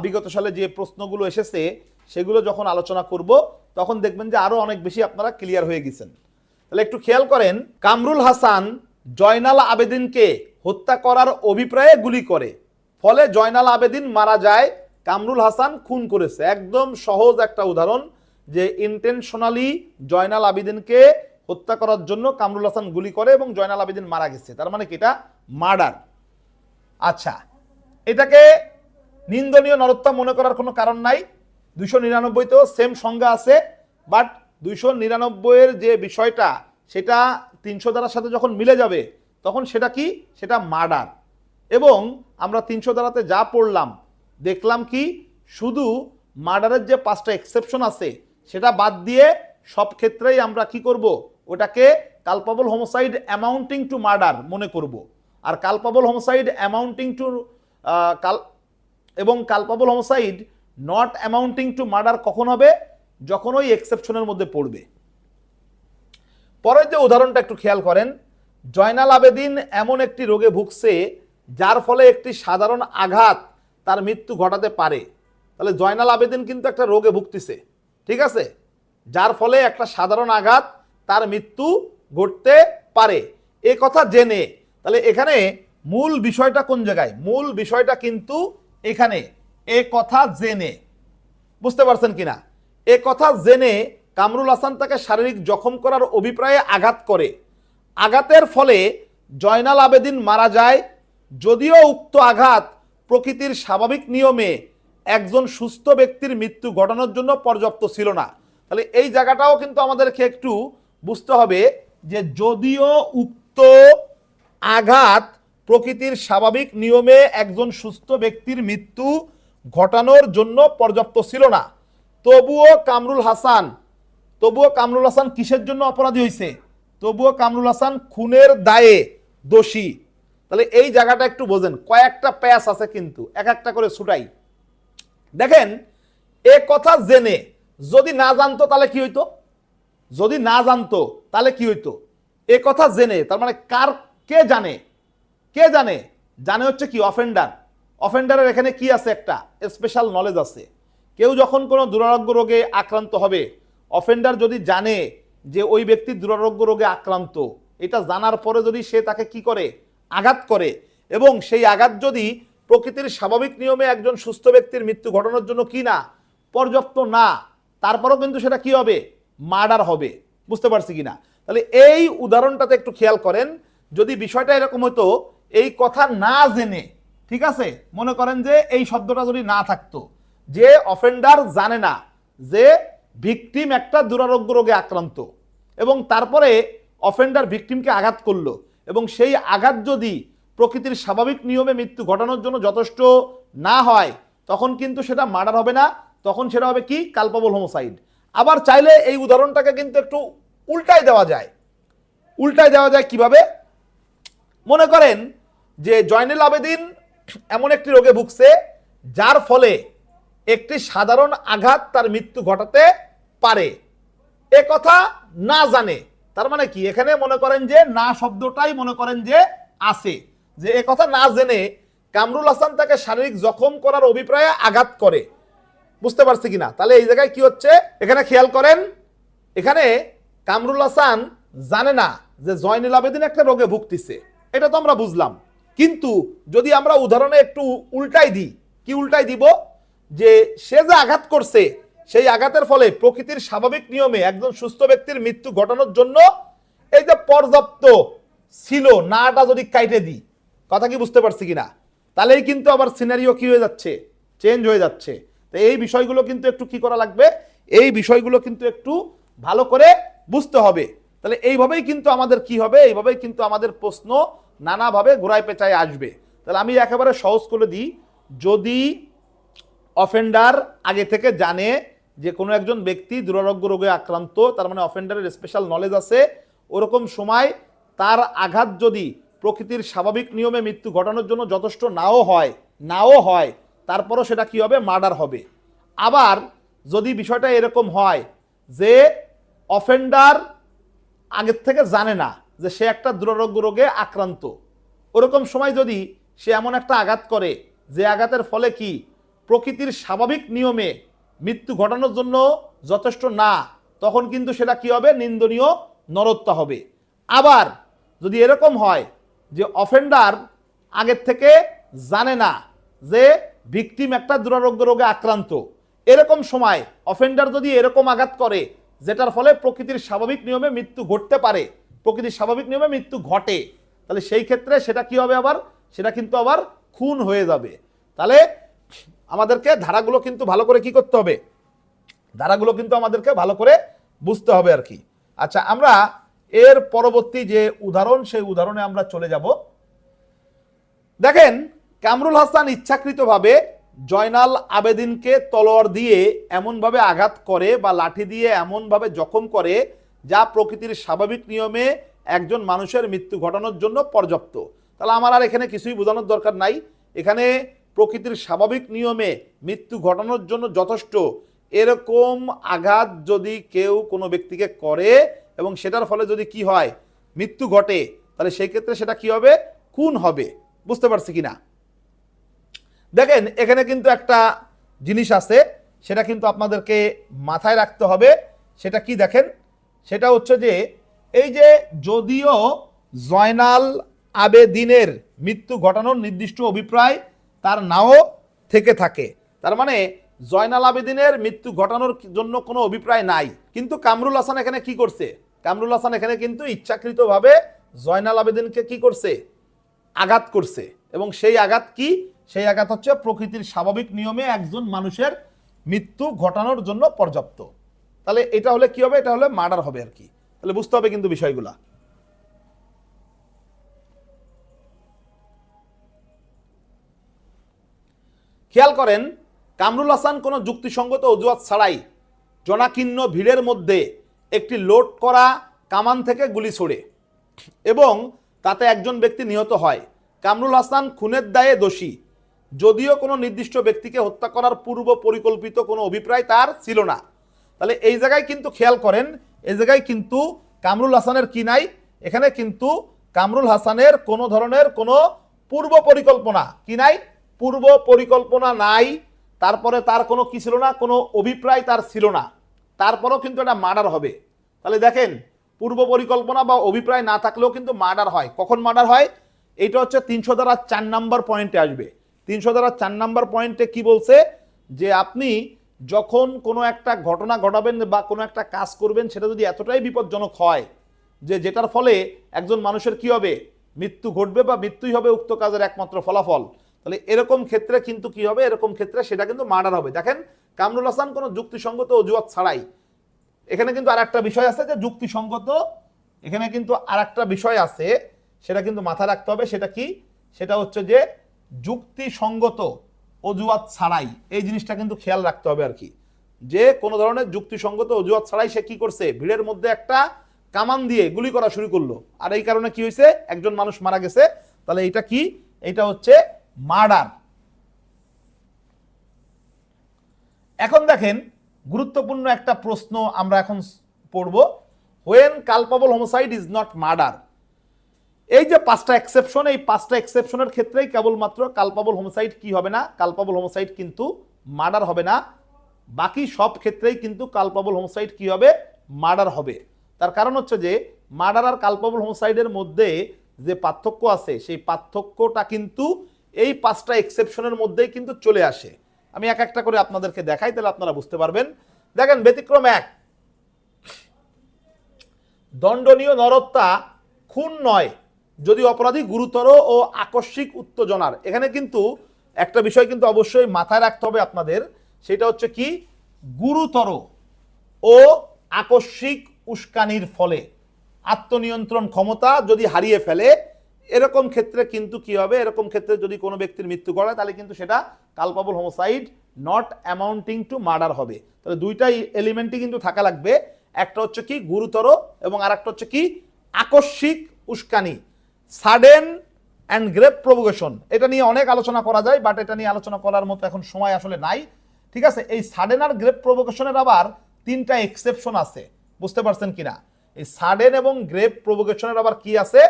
বিগত সালে যে প্রশ্নগুলো এসেছে সেগুলো যখন আলোচনা করব তখন দেখবেন যে আরো অনেক বেশি আপনারা ক্লিয়ার হয়ে গেছেন। তাহলে একটু খেয়াল করেন, কামরুল হাসান জয়নাল আবেদিনকে হত্যা করার অভিপ্রায়ে গুলি করে, ফলে জয়নাল আবেদিন মারা যায়, কামরুল হাসান খুন করেছে। একদম সহজ একটা উদাহরণ যে ইন্টেনশনালি জয়নাল আবেদিনকে হত্যা করার জন্য কামরুল হাসান গুলি করে এবং জয়নাল আবেদিন মারা গেছে, তার মানে কি এটা মার্ডার। আচ্ছা, এটাকে নিন্দনীয় নরহত্যা মনে করার কোনো কারণ নাই। 299তেও সেম সংজ্ঞা আছে, বাট 299 যে বিষয়টা সেটা 300 ধারার সাথে যখন মিলে যাবে তখন সেটা কি, সেটা মার্ডার। এবং আমরা 300 ধারাতে যা পড়লাম দেখলাম কি, শুধু মার্ডারের যে 5টা এক্সেপশন আছে সেটা বাদ দিয়ে সব ক্ষেত্রেই আমরা কি করব, ওটাকে culpable homicide amounting to murder মনে করব। আর কালপাবল হোমোসাইড অ্যামাউন্টিং টু এবং culpable homicide not amounting to murder কখন হবে, যখন ওই এক্সেপশনের মধ্যে পড়বে। পরের যে উদাহরণটা একটু খেয়াল করেন, জয়নাল আবেদিন এমন একটি রোগে ভুগছে যার ফলে একটি সাধারণ আঘাত তার মৃত্যু ঘটাতে পারে। তাহলে জয়নাল আবেদিন কিন্তু একটা রোগে ভুগতেছে, ঠিক আছে, যার ফলে একটা সাধারণ আঘাত তার মৃত্যু ঘটতে পারে, এ কথা জেনে। তাহলে এখানে মূল বিষয়টা কোন জায়গায়, মূল বিষয়টা কিন্তু এখানে এ কথা জেনে। বুঝতে পারছেন কিনা? এ কথা জেনে কামরুল হাসান তাকে শারীরিক জখম করার অভিপ্রায়ে আঘাত করে, আঘাতের ফলে জয়নাল আবেদিন মারা যায়, যদিও উক্ত আঘাত প্রকৃতির স্বাভাবিক নিয়মে একজন সুস্থ ব্যক্তির মৃত্যু ঘটানোর জন্য পর্যাপ্ত ছিল না। তাহলে এই জায়গাটাও কিন্তু আমাদেরকে একটু বুঝতে হবে যে যদিও উক্ত আঘাত প্রকৃতির স্বাভাবিক নিয়মে একজন সুস্থ ব্যক্তির মৃত্যু ঘটানোর জন্য পর্যাপ্ত ছিল না, তবুও কামরুল হাসান কিসের জন্য অপরাধী হয়েছে, তবুও কামরুল হাসান খুনের দায়ে দোষী। তাহলে এই জায়গাটা একটু বোঝেন, কয়েকটা প্যাচ আছে কিন্তু এক একটা করে ছুটাই। দেখেন, এ কথা জেনে যদি না জানতো তাহলে কি হইতো, যদি না জানতো তাহলে কি হইতো? এ কথা জেনে, তার মানে কে জানে? কে জানে? জানে হচ্ছে কি অফেন্ডার। অফেন্ডারের এখানে কি আছে? একটা স্পেশাল নলেজ আছে। কেউ যখন কোনো দুরারোগ্য রোগে আক্রান্ত হবে, অফেন্ডার যদি জানে যে ওই ব্যক্তি দুরারোগ্য রোগে আক্রান্ত, এটা জানার পরে যদি সে তাকে কি করে? আঘাত করে, এবং সেই আঘাত যদি প্রকৃতির স্বাভাবিক নিয়মে একজন সুস্থ ব্যক্তির মৃত্যু ঘটানোর জন্য কি না পর্যাপ্ত না, তারপরেও কিন্তু সেটা কি হবে? মার্ডার হবে। বুঝতে পারছি কিনা? তাহলে এই উদাহরণটাতে একটু খেয়াল করেন। যদি বিষয়টা এরকম হতো, এই কথা না জেনে, ঠিক আছে, মনে করেন যে এই শব্দটা যদি না থাকতো, যে অফেন্ডার জানে না যে ভিকটিম একটা দুরারোগ্য রোগে আক্রান্ত, এবং তারপরে অফেন্ডার ভিকটিমকে আঘাত করলো, এবং সেই আঘাত যদি প্রকৃতির স্বাভাবিক নিয়মে মৃত্যু ঘটানোর জন্য যথেষ্ট না হয়, তখন কিন্তু সেটা মার্ডার হবে না, তখন সেটা হবে কি? কালপাবল হোমোসাইড। আবার চাইলে এই উদাহরণটাকে কিন্তু একটু উল্টায় দেওয়া যায়। উল্টায় দেওয়া যায় কিভাবে? মনে করেন যে জয়নুল আবেদিন এমন একটি রোগে ভুগছে যার ফলে একটি সাধারণ আঘাত তার মৃত্যু ঘটাতে পারে, এ কথা না জানে। তার মানে কি? এখানে মনে করেন যে না শব্দটাই মনে করেন যে আছে, যে এ কথা না জেনে কামরুল হাসান তাকে শারীরিক জখম করার অভিপ্রায়ে আঘাত করে। বুঝতে পারছি কিনা? তাহলে এই জায়গায় কি হচ্ছে? এখানে খেয়াল করেন, এখানে কামরুল হাসান জানে না যে জয়নুল আবেদিন একটা রোগে ভুগতেছে, এটা তো আমরা বুঝলাম। কিন্তু যদি আমরা উদাহরণে একটু উল্টাই দিই, কি উল্টাই দিব? যে সে যে আঘাত করছে, সেই আঘাতের ফলে প্রকৃতির স্বাভাবিক নিয়মে একজন সুস্থ ব্যক্তির মৃত্যু ঘটানোর জন্য এই যে পর্যাপ্ত ছিল নাটা যদি কাইটে দিই, কথা কি বুঝতে পারছি কিনা? তাহলেই কিন্তু আবার সিনারিও কি হয়ে যাচ্ছে? চেঞ্জ হয়ে যাচ্ছে। তো এই বিষয়গুলো কিন্তু একটু কি করা লাগবে? এই বিষয়গুলো কিন্তু একটু ভালো করে বুঝতে হবে। তাহলে এইভাবেই কিন্তু আমাদের কি হবে? এইভাবেই কিন্তু আমাদের প্রশ্ন নানাভাবে ঘোরায় পেঁচায় আসবে। তাহলে আমি একেবারে সহজ করে দিই, যদি অফেন্ডার আগে থেকে জানে যে কোনো একজন ব্যক্তি দুরারোগ্য রোগে আক্রান্ত, তার মানে অফেন্ডারের স্পেশাল নলেজ আছে, ওরকম সময় তার আঘাত যদি প্রকৃতির স্বাভাবিক নিয়মে মৃত্যু ঘটানোর জন্য যথেষ্ট নাও হয়, তারপরও সেটা কি হবে? মার্ডার হবে। আবার যদি বিষয়টা এরকম হয় যে অফেন্ডার আগের থেকে জানে না যে সে একটা দুরারোগ্য রোগে আক্রান্ত, ওরকম সময় যদি সে এমন একটা আঘাত করে যে আঘাতের ফলে কি প্রকৃতির স্বাভাবিক নিয়মে মৃত্যু ঘটানোর জন্য যথেষ্ট না, তখন কিন্তু সেটা কি হবে? নিন্দনীয় নরহত্যা হবে। আবার যদি এরকম হয় যে অফেন্ডার আগের থেকে জানে না যে ভিকটিম একটা দুরারোগ্য রোগে আক্রান্ত, এরকম সময় অফেন্ডার যদি এরকম আঘাত করে যেটার ফলে প্রকৃতির স্বাভাবিক নিয়মে মৃত্যু ঘটতে পারে, প্রকৃতির স্বাভাবিক নিয়মে মৃত্যু ঘটে, তাহলে সেই ক্ষেত্রে সেটা কি হবে? আবার সেটা কিন্তু আবার খুন হয়ে যাবে। তাহলে আমাদেরকে ধারাগুলো কিন্তু ভালো করে কি করতে হবে? ধারাগুলো কিন্তু আমাদেরকে ভালো করে বুঝতে হবে আর কি। আচ্ছা, আমরা এর পরবর্তী যে উদাহরণ, সেই উদাহরণে আমরা চলে যাব। দেখেন, কামরুল হাসান ইচ্ছাকৃতভাবে জয়নাল আবেদিনকে তলোয়ার দিয়ে এমনভাবে আঘাত করে বা লাঠি দিয়ে এমনভাবে জখম করে যা প্রকৃতির স্বাভাবিক নিয়মে একজন মানুষের মৃত্যু ঘটানোর জন্য পর্যাপ্ত। তাহলে আমার আর এখানে কিছুই বোঝানোর দরকার নাই। এখানে প্রকৃতির স্বাভাবিক নিয়মে মৃত্যু ঘটানোর জন্য যথেষ্ট এরকম আঘাত যদি কেউ কোনো ব্যক্তিকে করে এবং সেটার ফলে যদি কি হয়? মৃত্যু ঘটে, তাহলে সেই ক্ষেত্রে সেটা কি হবে? খুন হবে। বুঝতে পারছি কিনা? দেখেন, এখানে কিন্তু একটা জিনিস আছে, সেটা কিন্তু আপনাদেরকে মাথায় রাখতে হবে। সেটা কি? দেখেন, সেটা হচ্ছে যে এই যে যদিও জয়নাল আবেদিনের মৃত্যু ঘটানোর নির্দিষ্ট অভিপ্রায় তার নাও থেকে থাকে, তার মানে জয়নাল আবেদিনের মৃত্যু ঘটানোর জন্য কোনো অভিপ্রায় নাই, কিন্তু কামরুল হাসান এখানে কি করছে? কামরুল হাসান এখানে কিন্তু ইচ্ছাকৃতভাবে জয়নাল আবেদিনকে কি করছে? আঘাত করছে। এবং সেই আঘাত কি? সেই আঘাত হচ্ছে প্রকৃতির স্বাভাবিক নিয়মে একজন মানুষের মৃত্যু ঘটানোর জন্য পর্যাপ্ত। তাহলে এটা হলে কি হবে? এটা হলে মার্ডার হবে আর কি। তাহলে বুঝতে হবে কিন্তু বিষয়গুলা। খেয়াল করেন, কামরুল হাসান কোনো যুক্তিসঙ্গত অজুহাত ছাড়াই জনাকীর্ণ ভিড়ের মধ্যে একটি লোড করা কামান থেকে গুলি ছোড়ে এবং তাতে একজন ব্যক্তি নিহত হয়। কামরুল হাসান খুনের দায়ে দোষী, যদিও কোনো নির্দিষ্ট ব্যক্তিকে হত্যা করার পূর্ব পরিকল্পিত কোনো অভিপ্রায় তার ছিল না। তাহলে এই জায়গায় কিন্তু খেয়াল করেন, এই জায়গায় কিন্তু কামরুল হাসানের কি নাই, এখানে কিন্তু কামরুল হাসানের কোনো ধরনের কোনো পূর্ব পরিকল্পনা কি নাই, পূর্ব পরিকল্পনা নাই। তারপরে তার কোনো কি ছিল না, কোনো অভিপ্রায় তার ছিল না, তারপরেও কিন্তু এটা মার্ডার হবে। তাহলে দেখেন, পূর্ব পরিকল্পনা বা অভিপ্রায় না থাকলেও কিন্তু মার্ডার হয়। কখন মার্ডার হয়? এইটা হচ্ছে 300 ধারা 4 নম্বর পয়েন্টে আসবে। 300 ধারা 4 নম্বর পয়েন্টে কি বলছে, যে আপনি যখন কোনো একটা ঘটনা ঘটাবেন বা কোনো একটা কাজ করবেন, সেটা যদি এতটাই বিপজ্জনক হয় যে যেটার ফলে একজন মানুষের কি হবে, মৃত্যু ঘটবে বা মৃত্যুই হবে উক্ত কাজের একমাত্র ফলাফল, তাহলে এরকম ক্ষেত্রে কিন্তু কি হবে, এরকম ক্ষেত্রে সেটা কিন্তু মার্ডার হবে। দেখেন, কামরুল হাসান কোনো যুক্তিসঙ্গত অজুহাত ছাড়াই, এখানে কিন্তু আর একটা বিষয় আছে যে যুক্তিসঙ্গত, এখানে কিন্তু আর একটা বিষয় আছে, সেটা কিন্তু মাথায় রাখতে হবে। সেটা কি? সেটা হচ্ছে যে যুক্তিসঙ্গত অজুহাত ছাড়াই, এই জিনিসটা কিন্তু খেয়াল রাখতে হবে আর কি, যে কোনো ধরনের যুক্তিসঙ্গত অজুহাত ছাড়াই সে কি করছে, ভিড়ের মধ্যে একটা কামান দিয়ে গুলি করা শুরু করলো, আর এই কারণে কি হয়েছে, একজন মানুষ মারা গেছে। তাহলে এটা কি? এটা হচ্ছে মার্ডার। এখন দেখেন, গুরুত্বপূর্ণ একটা প্রশ্ন আমরা এখন পড়ব, when culpable homicide is not murder. এই যে 5টা এক্সেপশন, এই 5টা এক্সেপশনের ক্ষেত্রেই কেবলমাত্র কালপেবল হোমিসাইড কি হবে না, কালপেবল হোমিসাইড কিন্তু মার্ডার হবে না। বাকি সব ক্ষেত্রেই কিন্তু কালপেবল হোমিসাইড কি হবে, মার্ডার হবে। তার কারণ হচ্ছে যে মার্ডার আর কালপেবল হোমিসাইডের মধ্যে যে পার্থক্য আছে, সেই পার্থক্যটা কিন্তু এই 5টা এক্সেপশনের মধ্যেই কিন্তু চলে আসে। আমি এক একটা করে আপনাদেরকে দেখাই, তাহলে আপনারা বুঝতে পারবেন। দেখেন, ব্যতিক্রম 1, দণ্ডনীয় নরহত্যা খুন নয় যদি অপরাধী গুরুতর ও আকস্মিক উত্তেজনার। এখানে কিন্তু একটা বিষয় কিন্তু অবশ্যই মাথায় রাখতে হবে আপনাদের, সেটা হচ্ছে কি, গুরুতর ও আকস্মিক উস্কানির ফলে আত্মনিয়ন্ত্রণ ক্ষমতা যদি হারিয়ে ফেলে, এরকম ক্ষেত্রে কিন্তু কি হবে, এরকম ক্ষেত্রে যদি কোনো ব্যক্তির মৃত্যু ঘটায়, তাহলে কিন্তু সেটা culpable homicide not amounting to murder হবে। তাহলে দুইটাই এলিমেন্টই কিন্তু থাকা লাগবে, একটা হচ্ছে কি গুরুতর এবং আর একটা হচ্ছে কি আকস্মিক উস্কানি, সাডেন অ্যান্ড গ্রেভ প্রভোকেশন। এটা নিয়ে অনেক আলোচনা করা যায়, বাট এটা নিয়ে আলোচনা করার মতো এখন সময় আসলে নাই, ঠিক আছে। এই সাডেন আর গ্রেভ প্রভোকেশনের আবার 3টা এক্সেপশন আছে, বুঝতে পারছেন কিনা? এই সাডেন এবং গ্রেভ প্রভোকেশনের আবার কি আছে,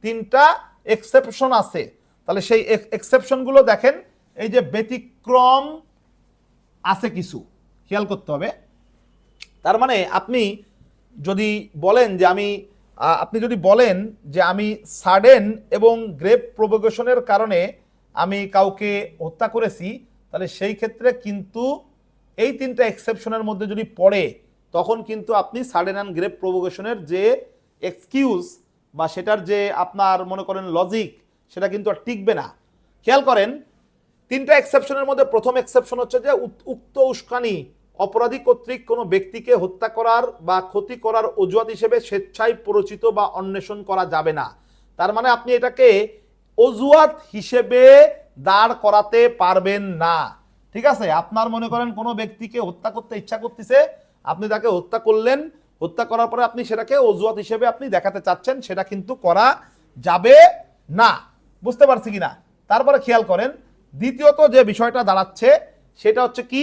3টা এক্সেপশন আছে। তাহলে সেই এক্সেপশনগুলো দেখেন, এই যে ব্যতিক্রম আছে কিছু, খেয়াল করতে হবে। তার মানে আপনি যদি বলেন যে আমি সাডেন এবং গ্রেভ প্রভোকেশনের কারণে আমি কাউকে হত্যা করেছি, তাহলে সেই ক্ষেত্রে কিন্তু এই 3টা এক্সেপশনের মধ্যে যদি পড়ে, তখন কিন্তু আপনি সাডেন অ্যান্ড গ্রেভ প্রভোকেশনের যে এক্সকিউজ বা সেটার যে আপনার মনে করেন লজিক, সেটা কিন্তু আর টিকবে না। খেয়াল করেন, 3টা এক্সেপশনের মধ্যে প্রথম এক্সেপশন হচ্ছে যে উক্ত উস্কানি অপরাধী কর্তৃক কোনো ব্যক্তিকে হত্যা করার বা ক্ষতি করার অজুহাত হিসেবে স্বেচ্ছায় প্ররোচিত বা অন্বেষণ করা যাবে না। তার মানে আপনি এটাকে অজুহাত হিসেবে দাঁড় করাতে পারবেন না, ঠিক আছে। আপনার মনে করেন কোনো ব্যক্তিকে হত্যা করতে ইচ্ছা করতেছে, আপনি তাকে হত্যা করলেন, হত্যা করার পরে আপনি সেটাকে অজুহাত হিসেবে আপনি দেখাতে চাচ্ছেন, সেটা কিন্তু করা যাবে না। বুঝতে পারছি কিনা? তারপরে খেয়াল করেন, দ্বিতীয়ত যে বিষয়টা দাঁড়াচ্ছে সেটা হচ্ছে কি,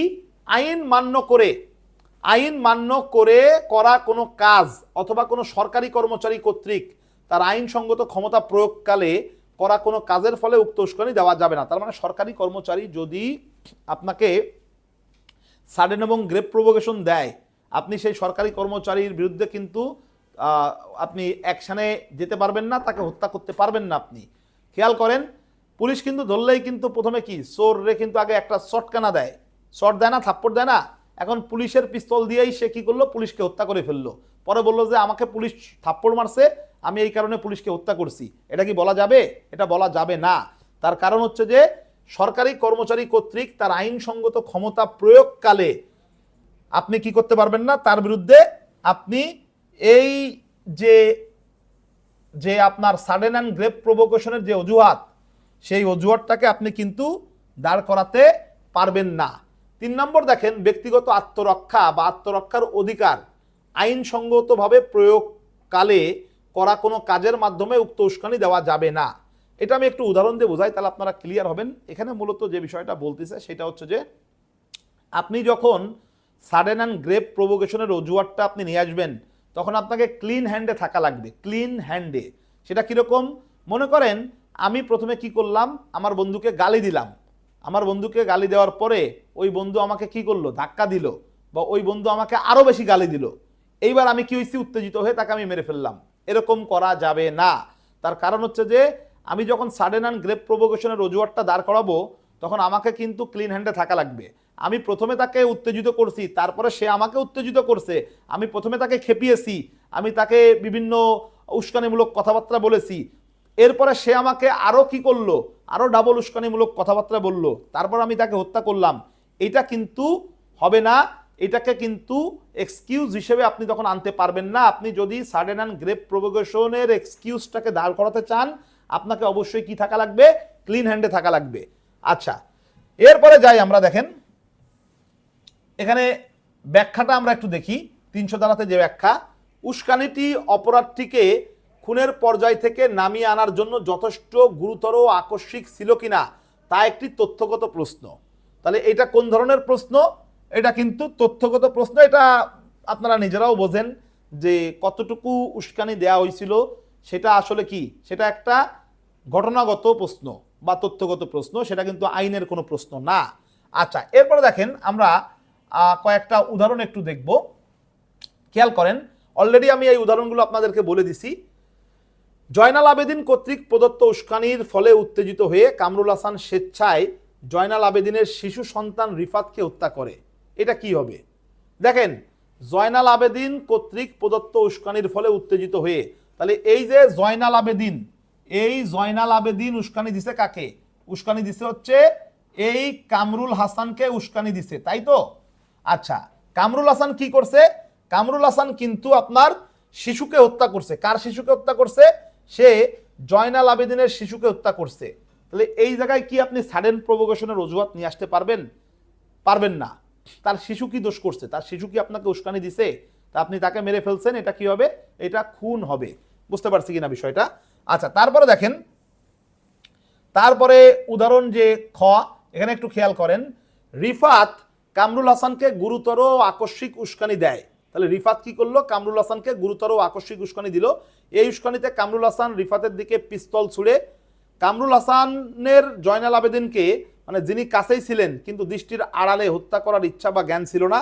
আইন মান্য করে করা কোনো কাজ অথবা কোনো সরকারি কর্মচারী কর্তৃক তার আইনসঙ্গত ক্ষমতা প্রয়োগকালে করা কোনো কাজের ফলে উক্ত উস্কানি দেওয়া যাবে না। তার মানে সরকারি কর্মচারী যদি আপনাকে সাডেন এবং গ্রেভ প্রভোকেশন দেয়, আপনি সেই সরকারি কর্মচারীর বিরুদ্ধে কিন্তু আপনি অ্যাকশানে যেতে পারবেন না, তাকে হত্যা করতে পারবেন না আপনি। খেয়াল করেন, পুলিশ কিন্তু ধরলেই কিন্তু প্রথমে কি চোররে কিন্তু আগে একটা শটকানা দেয়, শট দেয় না, থাপ্পড় দেয় না। এখন পুলিশের পিস্তল দিয়েই সে কি করলো, পুলিশকে হত্যা করে ফেললো। পরে বললো যে আমাকে পুলিশ থাপ্পড় মারছে, আমি এই কারণে পুলিশকে হত্যা করছি। এটা কি বলা যাবে? এটা বলা যাবে না। তার কারণ হচ্ছে যে সরকারি কর্মচারী কর্তৃক তার আইনসঙ্গত ক্ষমতা প্রয়োগকালে আপনি কি করতে পারবেন না, তার বিরুদ্ধে আপনি এই যে আপনার সাডেন অ্যান্ড গ্রেভ প্রভোকেশনের যে অজুহাত, সেই অজুহাতটাকে আপনি কিন্তু দাঁড় করাতে পারবেন না। 3 নম্বর দেখেন, ব্যক্তিগত আত্মরক্ষা বা আত্মরক্ষার অধিকার আইনসঙ্গতভাবে প্রয়োগকালে করা কোনো কাজের মাধ্যমে উক্ত উস্কানি দেওয়া যাবে না। এটা আমি একটু উদাহরণ দিয়ে বোঝাই, তাহলে আপনারা ক্লিয়ার হবেন। এখানে মূলত যে বিষয়টা বলতেছে সেটা হচ্ছে যে আপনি যখন সাডেন অ্যান্ড গ্রেভ প্রভোকেশনের অজুহাতটা আপনি নিয়ে আসবেন, তখন আপনাকে ক্লিন হ্যান্ডে থাকা লাগবে, ক্লিন হ্যান্ডে। সেটা কীরকম? মনে করেন আমি প্রথমে কি করলাম, আমার বন্ধুকে গালি দিলাম, আমার বন্ধুকে গালি দেওয়ার পরে ওই বন্ধু আমাকে কি করলো, ধাক্কা দিল, বা ওই বন্ধু আমাকে আরও বেশি গালি দিল। এইবার আমি কি হয়েছি, উত্তেজিত হয়ে তাকে আমি মেরে ফেললাম। এরকম করা যাবে না। তার কারণ হচ্ছে যে আমি যখন সাডেন অ্যান্ড গ্রেভ প্রভোকেশনের অজুহাতটা দাঁড় করাবো তখন আমাকে কিন্তু ক্লিন হ্যান্ডে থাকা লাগবে। আমি প্রথমে তাকে উত্তেজিত করছি, তারপরে সে আমাকে উত্তেজিত করছে, আমি প্রথমে তাকে খেপিয়েছি, আমি তাকে বিভিন্ন উস্কানিমূলক কথাবার্তা বলেছি, এরপরে সে আমাকে আরও কি করলো, আরও ডাবল উস্কানিমূলক কথাবার্তা বললো, তারপর আমি তাকে হত্যা করলাম। এটা কিন্তু হবে না। এটাকে কিন্তু এক্সকিউজ হিসেবে আপনি তখন আনতে পারবেন না। আপনি যদি সাডেন অ্যান্ড গ্রেভ প্রভোকেশনের এক্সকিউজটাকে দাঁড় করাতে চান আপনাকে অবশ্যই কি থাকা লাগবে, ক্লিন হ্যান্ডে থাকা লাগবে। আচ্ছা, এরপরে যাই আমরা। দেখেন এখানে ব্যাখ্যাটা আমরা একটু দেখি। 300 ধারাতে যে ব্যাখ্যা, উস্কানিটি অপরাধটিকে খুনের পর্যায় থেকে নামিয়ে আনার জন্য যথেষ্ট গুরুতর ও আকস্মিক ছিল কিনা তা একটি তথ্যগত প্রশ্ন। তাহলে এটা কোন ধরনের প্রশ্ন? এটা কিন্তু তথ্যগত প্রশ্ন। এটা আপনারা নিজেরাও বোঝেন যে কতটুকু উস্কানি দেয়া হয়েছিল সেটা আসলে কি, সেটা একটা ঘটনাগত প্রশ্ন বা তথ্যগত প্রশ্ন, সেটা কিন্তু আইনের কোনো প্রশ্ন না। আচ্ছা, এরপরে দেখেন আমরা কয়েকটা উদাহরণ একটু দেখব। খেয়াল করেন, অলরেডি আমি এই উদাহরণগুলো আপনাদেরকে বলে দিছি। জয়নাল আবেদিন কর্তৃক প্রদত্ত উস্কানির ফলে উত্তেজিত হয়ে কামরুল হাসান স্বেচ্ছায় জয়নাল আবেদিনের শিশু সন্তান রিফাতকে হত্যা করে। এটা কি হবে? দেখেন, জয়নাল আবেদিন কর্তৃক প্রদত্ত উস্কানির ফলে উত্তেজিত হয়ে, তাহলে এই যে জয়নাল আবেদিন, এই জয়নাল আবেদিন উস্কানি দিছে কাকে? উস্কানি দিছে হচ্ছে এই কামরুল হাসানকে উস্কানি দিছে, তাই তো? আচ্ছা, কামরুল হাসান কি করছে? কামরুল হাসান কিন্তু আপনার শিশুকে হত্যা করছে। কার শিশুকে হত্যা করছে? সে জয়নাল আবেদিনের শিশুকে হত্যা করছে। তাহলে এই জায়গায় কি আপনি সাডেন প্রভোকেশনের অজুহাত নিয়ে আসতে পারবেন? পারবেন না। তার শিশু কি দোষ করছে? তার শিশু কি আপনাকে উস্কানি দিছে? তা আপনি তাকে মেরে ফেলছেন, এটা কি হবে? এটা খুন হবে। বুঝতে পারছি কিনা বিষয়টা? আচ্ছা, তারপরে দেখেন, তারপরে উদাহরণ যে খ, এখানে একটু খেয়াল করেন। রিফাত কামরুল হাসানকে গুরুতর আকস্মিক উস্কানি দেয়। তাহলে রিফাত কি করলো? কামরুল হাসানকে গুরুতর আকস্মিক উস্কানি দিল। এই উস্কানিতে কামরুল হাসান রিফাতের দিকে পিস্তল ছুড়ে কামরুল হাসানের জয়নাল আবেদিনকে, মানে যিনি কাছেই ছিলেন কিন্তু দৃষ্টির আড়ালে, হত্যা করার ইচ্ছা বা জ্ঞান ছিল না,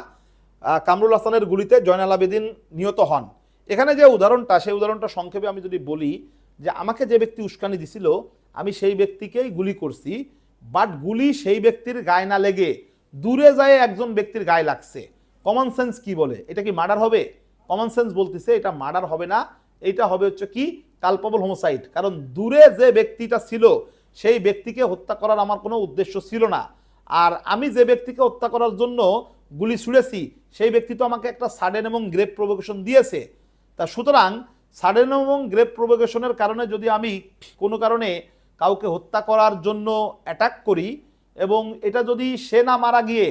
কামরুল হাসানের গুলিতে জয়নাল আবেদিন নিহত হন। এখানে যে উদাহরণটা, সেই উদাহরণটা সংক্ষেপে আমি যদি বলি যে আমাকে যে ব্যক্তি উস্কানি দিছিল আমি সেই ব্যক্তিকেই গুলি করছি, বাট গুলি সেই ব্যক্তির গায়ে না লেগে দূরে যায় একজন ব্যক্তির গায়ে লাগছে। কমন সেন্স কি বলে? এটা কি মার্ডার হবে? কমন সেন্স বলতেছে এটা মার্ডার হবে না, এটা হবে হচ্ছে কি কালপেবল হোমোসাইড। কারণ দূরে যে ব্যক্তিটা ছিল সেই ব্যক্তিকে হত্যা করার আমার কোনো উদ্দেশ্য ছিল না, আর আমি যে ব্যক্তিকে হত্যা করার জন্য গুলি ছুড়েছি সেই ব্যক্তি তো আমাকে একটা সাডেন এবং গ্রেভ প্রভোকেশন দিয়েছে। তা সুতরাং সাডেন এবং গ্রেভ প্রভোকেশনের কারণে যদি আমি কোনো কারণে কাউকে হত্যা করার জন্য অ্যাটাক করি এবং এটা যদি সে না মারা গিয়ে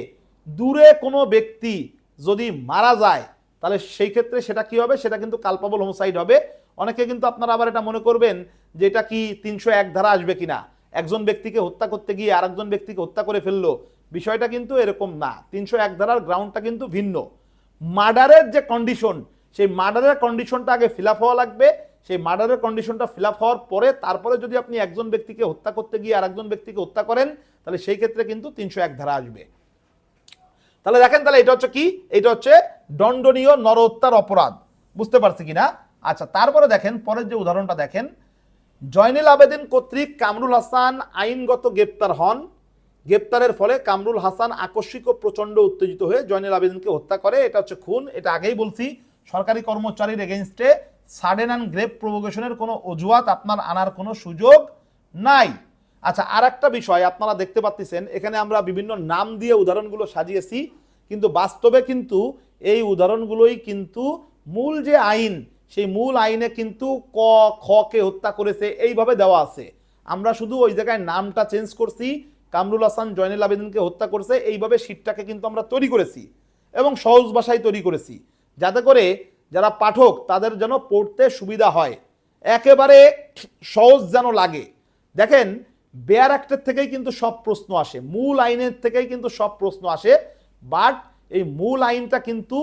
দূরে কোনো ব্যক্তি যদি মারা যায়, তাহলে সেই ক্ষেত্রে সেটা কি হবে? সেটা কিন্তু কালপেবল হোমোসাইড হবে। অনেকে কিন্তু আপনারা আবার এটা মনে করবেন যে এটা কি 301 ধারা আসবে কিনা, একজন ব্যক্তিকে হত্যা করতে গিয়ে আরেকজন ব্যক্তিকে হত্যা করে ফেললো। বিষয়টা কিন্তু এরকম না। 301 ধারার গ্রাউন্ডটা কিন্তু ভিন্ন। মার্ডারের যে কন্ডিশন, সেই মার্ডারের কন্ডিশনটা আগে ফিল আপ হওয়া লাগবে। সেই মার্ডারের কন্ডিশনটা ফিল আপ হওয়ার পরে তারপরে যদি আপনি একজন ব্যক্তিকে হত্যা করতে গিয়ে আরেকজন ব্যক্তিকে হত্যা করেন তাহলে সেই ক্ষেত্রে কিন্তু 301 ধারা আসবে। তাহলে দেখেন, তাহলে এটা হচ্ছে কি? এটা হচ্ছে দণ্ডনীয় নরহত্যার অপরাধ। বুঝতে পারছি কিনা? আচ্ছা, তারপরে দেখেন পরের যে উদাহরণটা দেখেন, জয়নাল আবেদিন কর্তৃক কামরুল হাসান আইনগত গ্রেপ্তার হন। গ্রেপ্তারের ফলে কামরুল হাসান আকস্মিক ও প্রচণ্ড উত্তেজিত হয়ে জয়নাল আবেদিনকে হত্যা করে। এটা হচ্ছে খুন। এটা আগেই বলছি, সরকারি কর্মচারীর এগেইনস্টে সাডেন অ্যান্ড গ্রেভ প্রভোকেশনের কোনো অজুহাত আপনার আনার কোনো সুযোগ নাই। আচ্ছা, আর একটা বিষয় আপনারা দেখতে পাচ্ছেন, এখানে আমরা বিভিন্ন নাম দিয়ে উদাহরণগুলো সাজিয়েছি, কিন্তু বাস্তবে কিন্তু এই উদাহরণগুলোই কিন্তু মূল যে আইন, সেই মূল আইনে কিন্তু ক খ কে হত্যা করেছে এইভাবে দেওয়া আছে। আমরা শুধু ওই জায়গায় নামটা চেঞ্জ করছি, কামরুল হাসান জয়নাল আবেদিনকে হত্যা করছে, এইভাবে শীটটাকে কিন্তু আমরা তৈরি করেছি এবং সহজ ভাষায় তৈরি করেছি, যাতে করে যারা পাঠক তাদের যেন পড়তে সুবিধা হয়, একেবারে সহজ যেন লাগে। দেখেন, বেয়ার অ্যাক্টের থেকেই কিন্তু সব প্রশ্ন আসে, মূল আইনের থেকেই কিন্তু সব প্রশ্ন আসে, বাট এই মূল আইনটা কিন্তু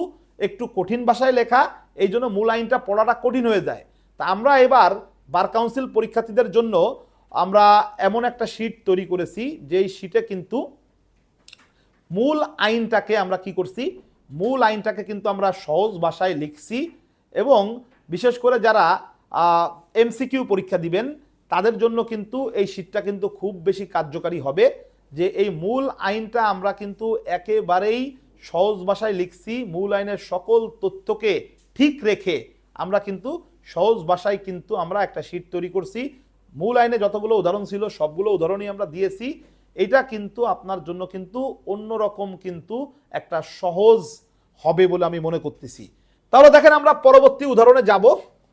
একটু কঠিন ভাষায় লেখা, এই জন্য মূল আইনটা পড়াটা কঠিন হয়ে যায়। তা আমরা এবার বার কাউন্সিল পরীক্ষার্থীদের জন্য আমরা এমন একটা শীট তৈরি করেছি, যেই শীটে কিন্তু মূল আইনটাকে আমরা কি করছি, মূল আইনটাকে কিন্তু আমরা সহজ ভাষায় লিখছি। এবং বিশেষ করে যারা এমসিকিউ পরীক্ষা দিবেন তাদের জন্য কিন্তু এই শীটটা কিন্তু খুব বেশি কার্যকারী হবে, যে এই মূল আইনটা আমরা কিন্তু একেবারেই সহজ ভাষায় লিখছি। মূল আইনের সকল তথ্যকে ঠিক রেখে আমরা কিন্তু সহজ ভাষায় কিন্তু আমরা একটা শীট তৈরি করছি। মূল আইনে যতগুলো উদাহরণ ছিল সবগুলো উদাহরণই আমরা দিয়েছি। এটা কিন্তু আপনার জন্য কিন্তু অন্যরকম কিন্তু একটা সহজ হবে বলে আমি মনে করতেছি। তাহলে দেখেন আমরা পরবর্তী উদাহরণে যাব।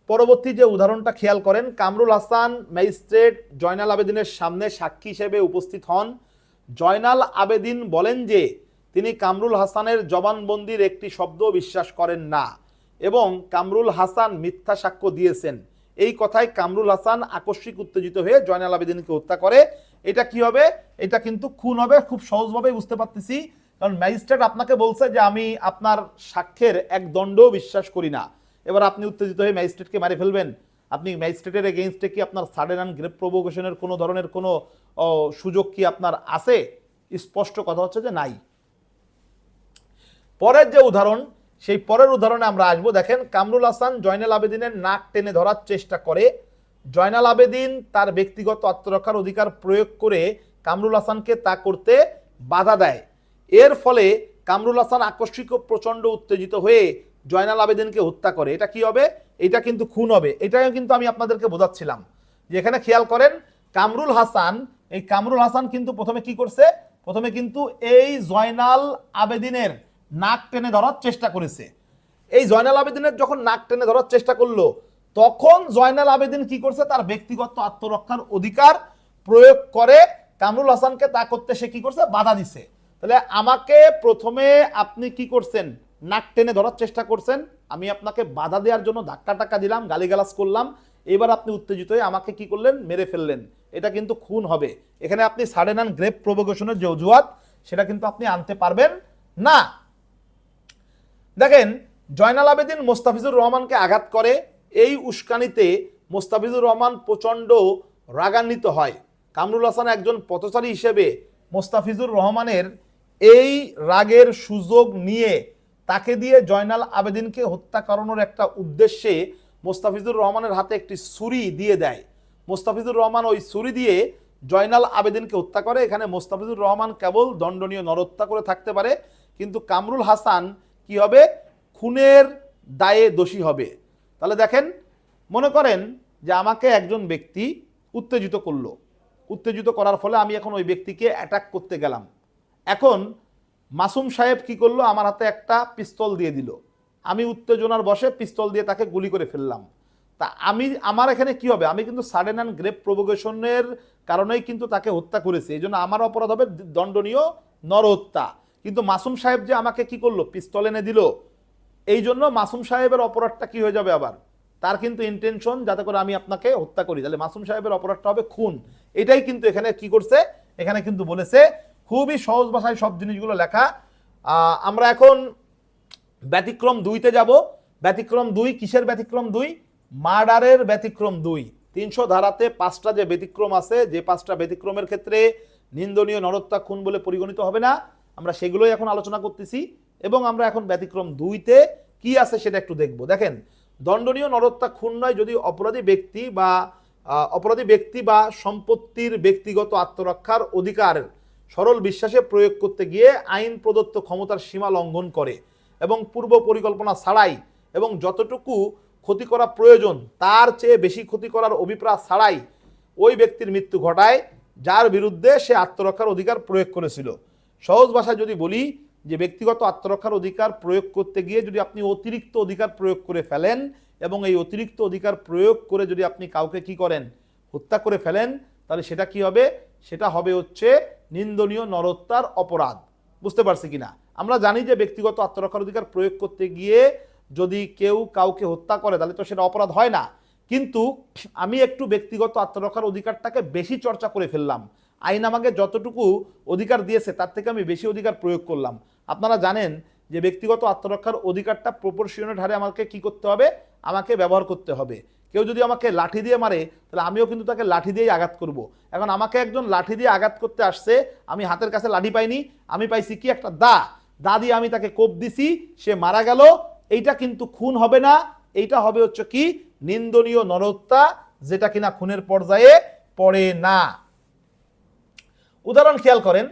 পরবর্তী যে উদাহরণটা খেয়াল করেন, কামরুল হাসান ম্যাজিস্ট্রেট জয়নাল আবেদিনের সামনে সাক্ষী হিসেবে উপস্থিত হন। জয়নাল আবেদিন বলেন যে তিনি কামরুল হাসানের জবানবন্দির একটি শব্দ বিশ্বাস করেন না এবং কামরুল হাসান মিথ্যা সাক্ষ্য দিয়েছেন। এই কথায় কামরুল হাসান আকস্মিক উত্তেজিত হয়ে জয়নাল আবেদিনকে হত্যা করে। এটা কি হবে? এটা কিন্তু খুন হবে। খুব সহজভাবে বুঝতে পারতেছি, কারণ ম্যাজিস্ট্রেট আপনাকে বলছে যে আমি আপনার সাক্ষ্যের এক দণ্ডও বিশ্বাস করি না। এবার আপনি উত্তেজিত হয়ে ম্যাজিস্ট্রেটকে মারি ফেলবেন? আপনি ম্যাজিস্ট্রেটের এগেইনস্টে কি আপনার সাডেন অ্যান্ড গ্রেভ প্রভোকেশনের কোনো ধরনের কোনো সুযোগ কি আপনার আছে? স্পষ্ট কথা হচ্ছে যে নাই। পরের যে উদাহরণ, সেই পরের উদাহরণে আমরা আসবো। দেখেন, কামরুল হাসান জয়নাল আবেদিনের নাক টেনে ধরার চেষ্টা করে। জয়নাল আবেদিন তার ব্যক্তিগত আত্মরক্ষার অধিকার প্রয়োগ করে কামরুল হাসানকে তা করতে বাধা দেয়। এর ফলে কামরুল হাসান আকস্মিক ও প্রচণ্ড উত্তেজিত হয়ে জয়নাল আবেদিনকে হত্যা করে। এটা কি হবে? এটা কিন্তু খুন হবে। এটাও কিন্তু আমি আপনাদেরকে বোঝাচ্ছিলাম যে এখানে খেয়াল করেন, কামরুল হাসান কিন্তু প্রথমে কি করছে? প্রথমে কিন্তু এই জয়নাল আবেদিনের নাক টেনে ধরার চেষ্টা করেছে। এই জয়নাল আবেদিনের যখন নাক টেনে ধরার চেষ্টা করলো, তখন জয়নাল আবেদিন কি করছে? তার ব্যক্তিগত আত্মরক্ষার অধিকার প্রয়োগ করে কামরুল হাসানকে তা করতে সে কি করছে? বাধা দিছে। তাহলে আমাকে প্রথমে আপনি কি করছেন? নাক টেনে ধরার চেষ্টা করছেন, আমি আপনাকে বাধা দেওয়ার জন্য ধাক্কা টাক্কা দিলাম, গালিগালাজ করলাম, এবার আপনি উত্তেজিত হয়ে আমাকে কি করলেন? মেরে ফেললেন। এটা কিন্তু খুন হবে। এখানে আপনি সাডেন অ্যান্ড গ্রেভ প্রভোকেশনের যে অজুহাত, সেটা কিন্তু আপনি আনতে পারবেন না। দেখেন, জয়নাল আবেদিন মোস্তাফিজুর রহমানকে আঘাত করে। এই উস্কানিতে মোস্তাফিজুর রহমান প্রচণ্ড রাগান্বিত হয়। কামরুল হাসান একজন পথচারী হিসেবে মোস্তাফিজুর রহমানের এই রাগের সুযোগ নিয়ে তাকে দিয়ে জয়নাল আবেদিনকে হত্যা করানোর একটা উদ্দেশ্যে মোস্তাফিজুর রহমানের হাতে একটি ছুরি দিয়ে দেয়। মোস্তাফিজুর রহমান ওই ছুরি দিয়ে জয়নাল আবেদিনকে হত্যা করে। এখানে মোস্তাফিজুর রহমান কেবল দণ্ডনীয় নরহত্যা করে থাকতে পারে, কিন্তু কামরুল হাসান কি হবে? খুনের দায়ে দোষী হবে। তাহলে দেখেন, মনে করেন যে আমাকে একজন ব্যক্তি উত্তেজিত করলো। উত্তেজিত করার ফলে আমি এখন ওই ব্যক্তিকে অ্যাটাক করতে গেলাম। এখন মাসুম সাহেব কি করলো? আমার হাতে একটা পিস্তল দিয়ে দিল। আমি উত্তেজনার বশে পিস্তল দিয়ে তাকে গুলি করে ফেললাম। তা আমার এখানে কি হবে? আমি কিন্তু সাডেন অ্যান্ড গ্রেভ প্রভোকেশনের কারণেই কিন্তু তাকে হত্যা করেছি। এই জন্য আমার অপরাধ হবে দণ্ডনীয় নরহত্যা। কিন্তু মাসুম সাহেব যে আমাকে কি করলো? পিস্তল এনে দিল। এই জন্য মাসুম সাহেবের অপরাধটা কি হয়ে যাবে? আবার তার কিন্তু ইন্টেনশন যাতে করে আমি আপনাকে হত্যা করি, তাহলে মাসুম সাহেবের অপরাধটা হবে খুন। এটাই কিন্তু এখানে কি করছে? এখানে কিন্তু বলেছে। খুবই সহজ ভাষায় সব জিনিসগুলো লেখা। আমরা এখন ব্যতিক্রম 2-তে যাব। ব্যতিক্রম 2 কিসের ব্যতিক্রম 2? মার্ডারের ব্যতিক্রম 2। 300 ধারাতে 5টা যে ব্যতিক্রম আছে, যে 5টা ব্যতিক্রমের ক্ষেত্রে নিন্দনীয় নরহত্যা খুন বলে পরিগণিত হবে না, আমরা সেগুলোই এখন আলোচনা করতেছি। এবং আমরা এখন ব্যতিক্রম 2-তে কি আছে সেটা একটু দেখব। দেখেন, দণ্ডনীয় নরহত্যা খুন নয় যদি অপরাধী ব্যক্তি বা সম্পত্তির ব্যক্তিগত আত্মরক্ষার অধিকার সরল বিশ্বাসে প্রয়োগ করতে গিয়ে আইন প্রদত্ত ক্ষমতার সীমা লঙ্ঘন করে এবং পূর্ব পরিকল্পনা ছাড়াই এবং যতটুকু ক্ষতি করা প্রয়োজন তার চেয়ে বেশি ক্ষতি করার অভিপ্রায় ছাড়াই ওই ব্যক্তির মৃত্যু ঘটায় যার বিরুদ্ধে সে আত্মরক্ষার অধিকার প্রয়োগ করেছিল। সহজ ভাষায় যদি বলি যে ব্যক্তিগত আত্মরক্ষার অধিকার প্রয়োগ করতে গিয়ে যদি আপনি অতিরিক্ত অধিকার প্রয়োগ করে ফেলেন এবং এই অতিরিক্ত অধিকার প্রয়োগ করে যদি আপনি কাউকে কি করেন? হত্যা করে ফেলেন, তাহলে সেটা কি হবে? সেটা হবে হচ্ছে নিন্দনীয় নরহত্যার অপরাধ। বুঝতে পারছি কিনা? আমরা জানি যে ব্যক্তিগত আত্মরক্ষার অধিকার প্রয়োগ করতে গিয়ে যদি কেউ কাউকে হত্যা করে তাহলে তো সেটা অপরাধ হয় না, কিন্তু আমি একটু ব্যক্তিগত আত্মরক্ষার অধিকারটাকে বেশি চর্চা করে ফেললাম। আইন আমাকে যতটুকু অধিকার দিয়েছে তার থেকে আমি বেশি অধিকার প্রয়োগ করলাম। আপনারা জানেন যে ব্যক্তিগত আত্মরক্ষার অধিকারটা প্রপোর্শনের হারে আমাকে কি করতে হবে, আমাকে ব্যবহার করতে হবে। কেউ যদি আমাকে লাঠি দিয়ে মারে তাহলে আমিও কিন্তু তাকে লাঠি দিয়েই আঘাত করব। এখন আমাকে একজন লাঠি দিয়ে আঘাত করতে আসছে, আমি হাতের কাছে লাঠি পাইনি, আমি পাইছি কি একটা দা দিয়ে আমি তাকে কোপ দিছি, সে মারা গেল। এইটা কিন্তু খুন হবে না, এইটা হবে হচ্ছে কি নিন্দনীয় নরহত্যা, যেটা কিনা খুনের পর্যায়ে পড়ে না। উদাহরণ খেয়াল করেন,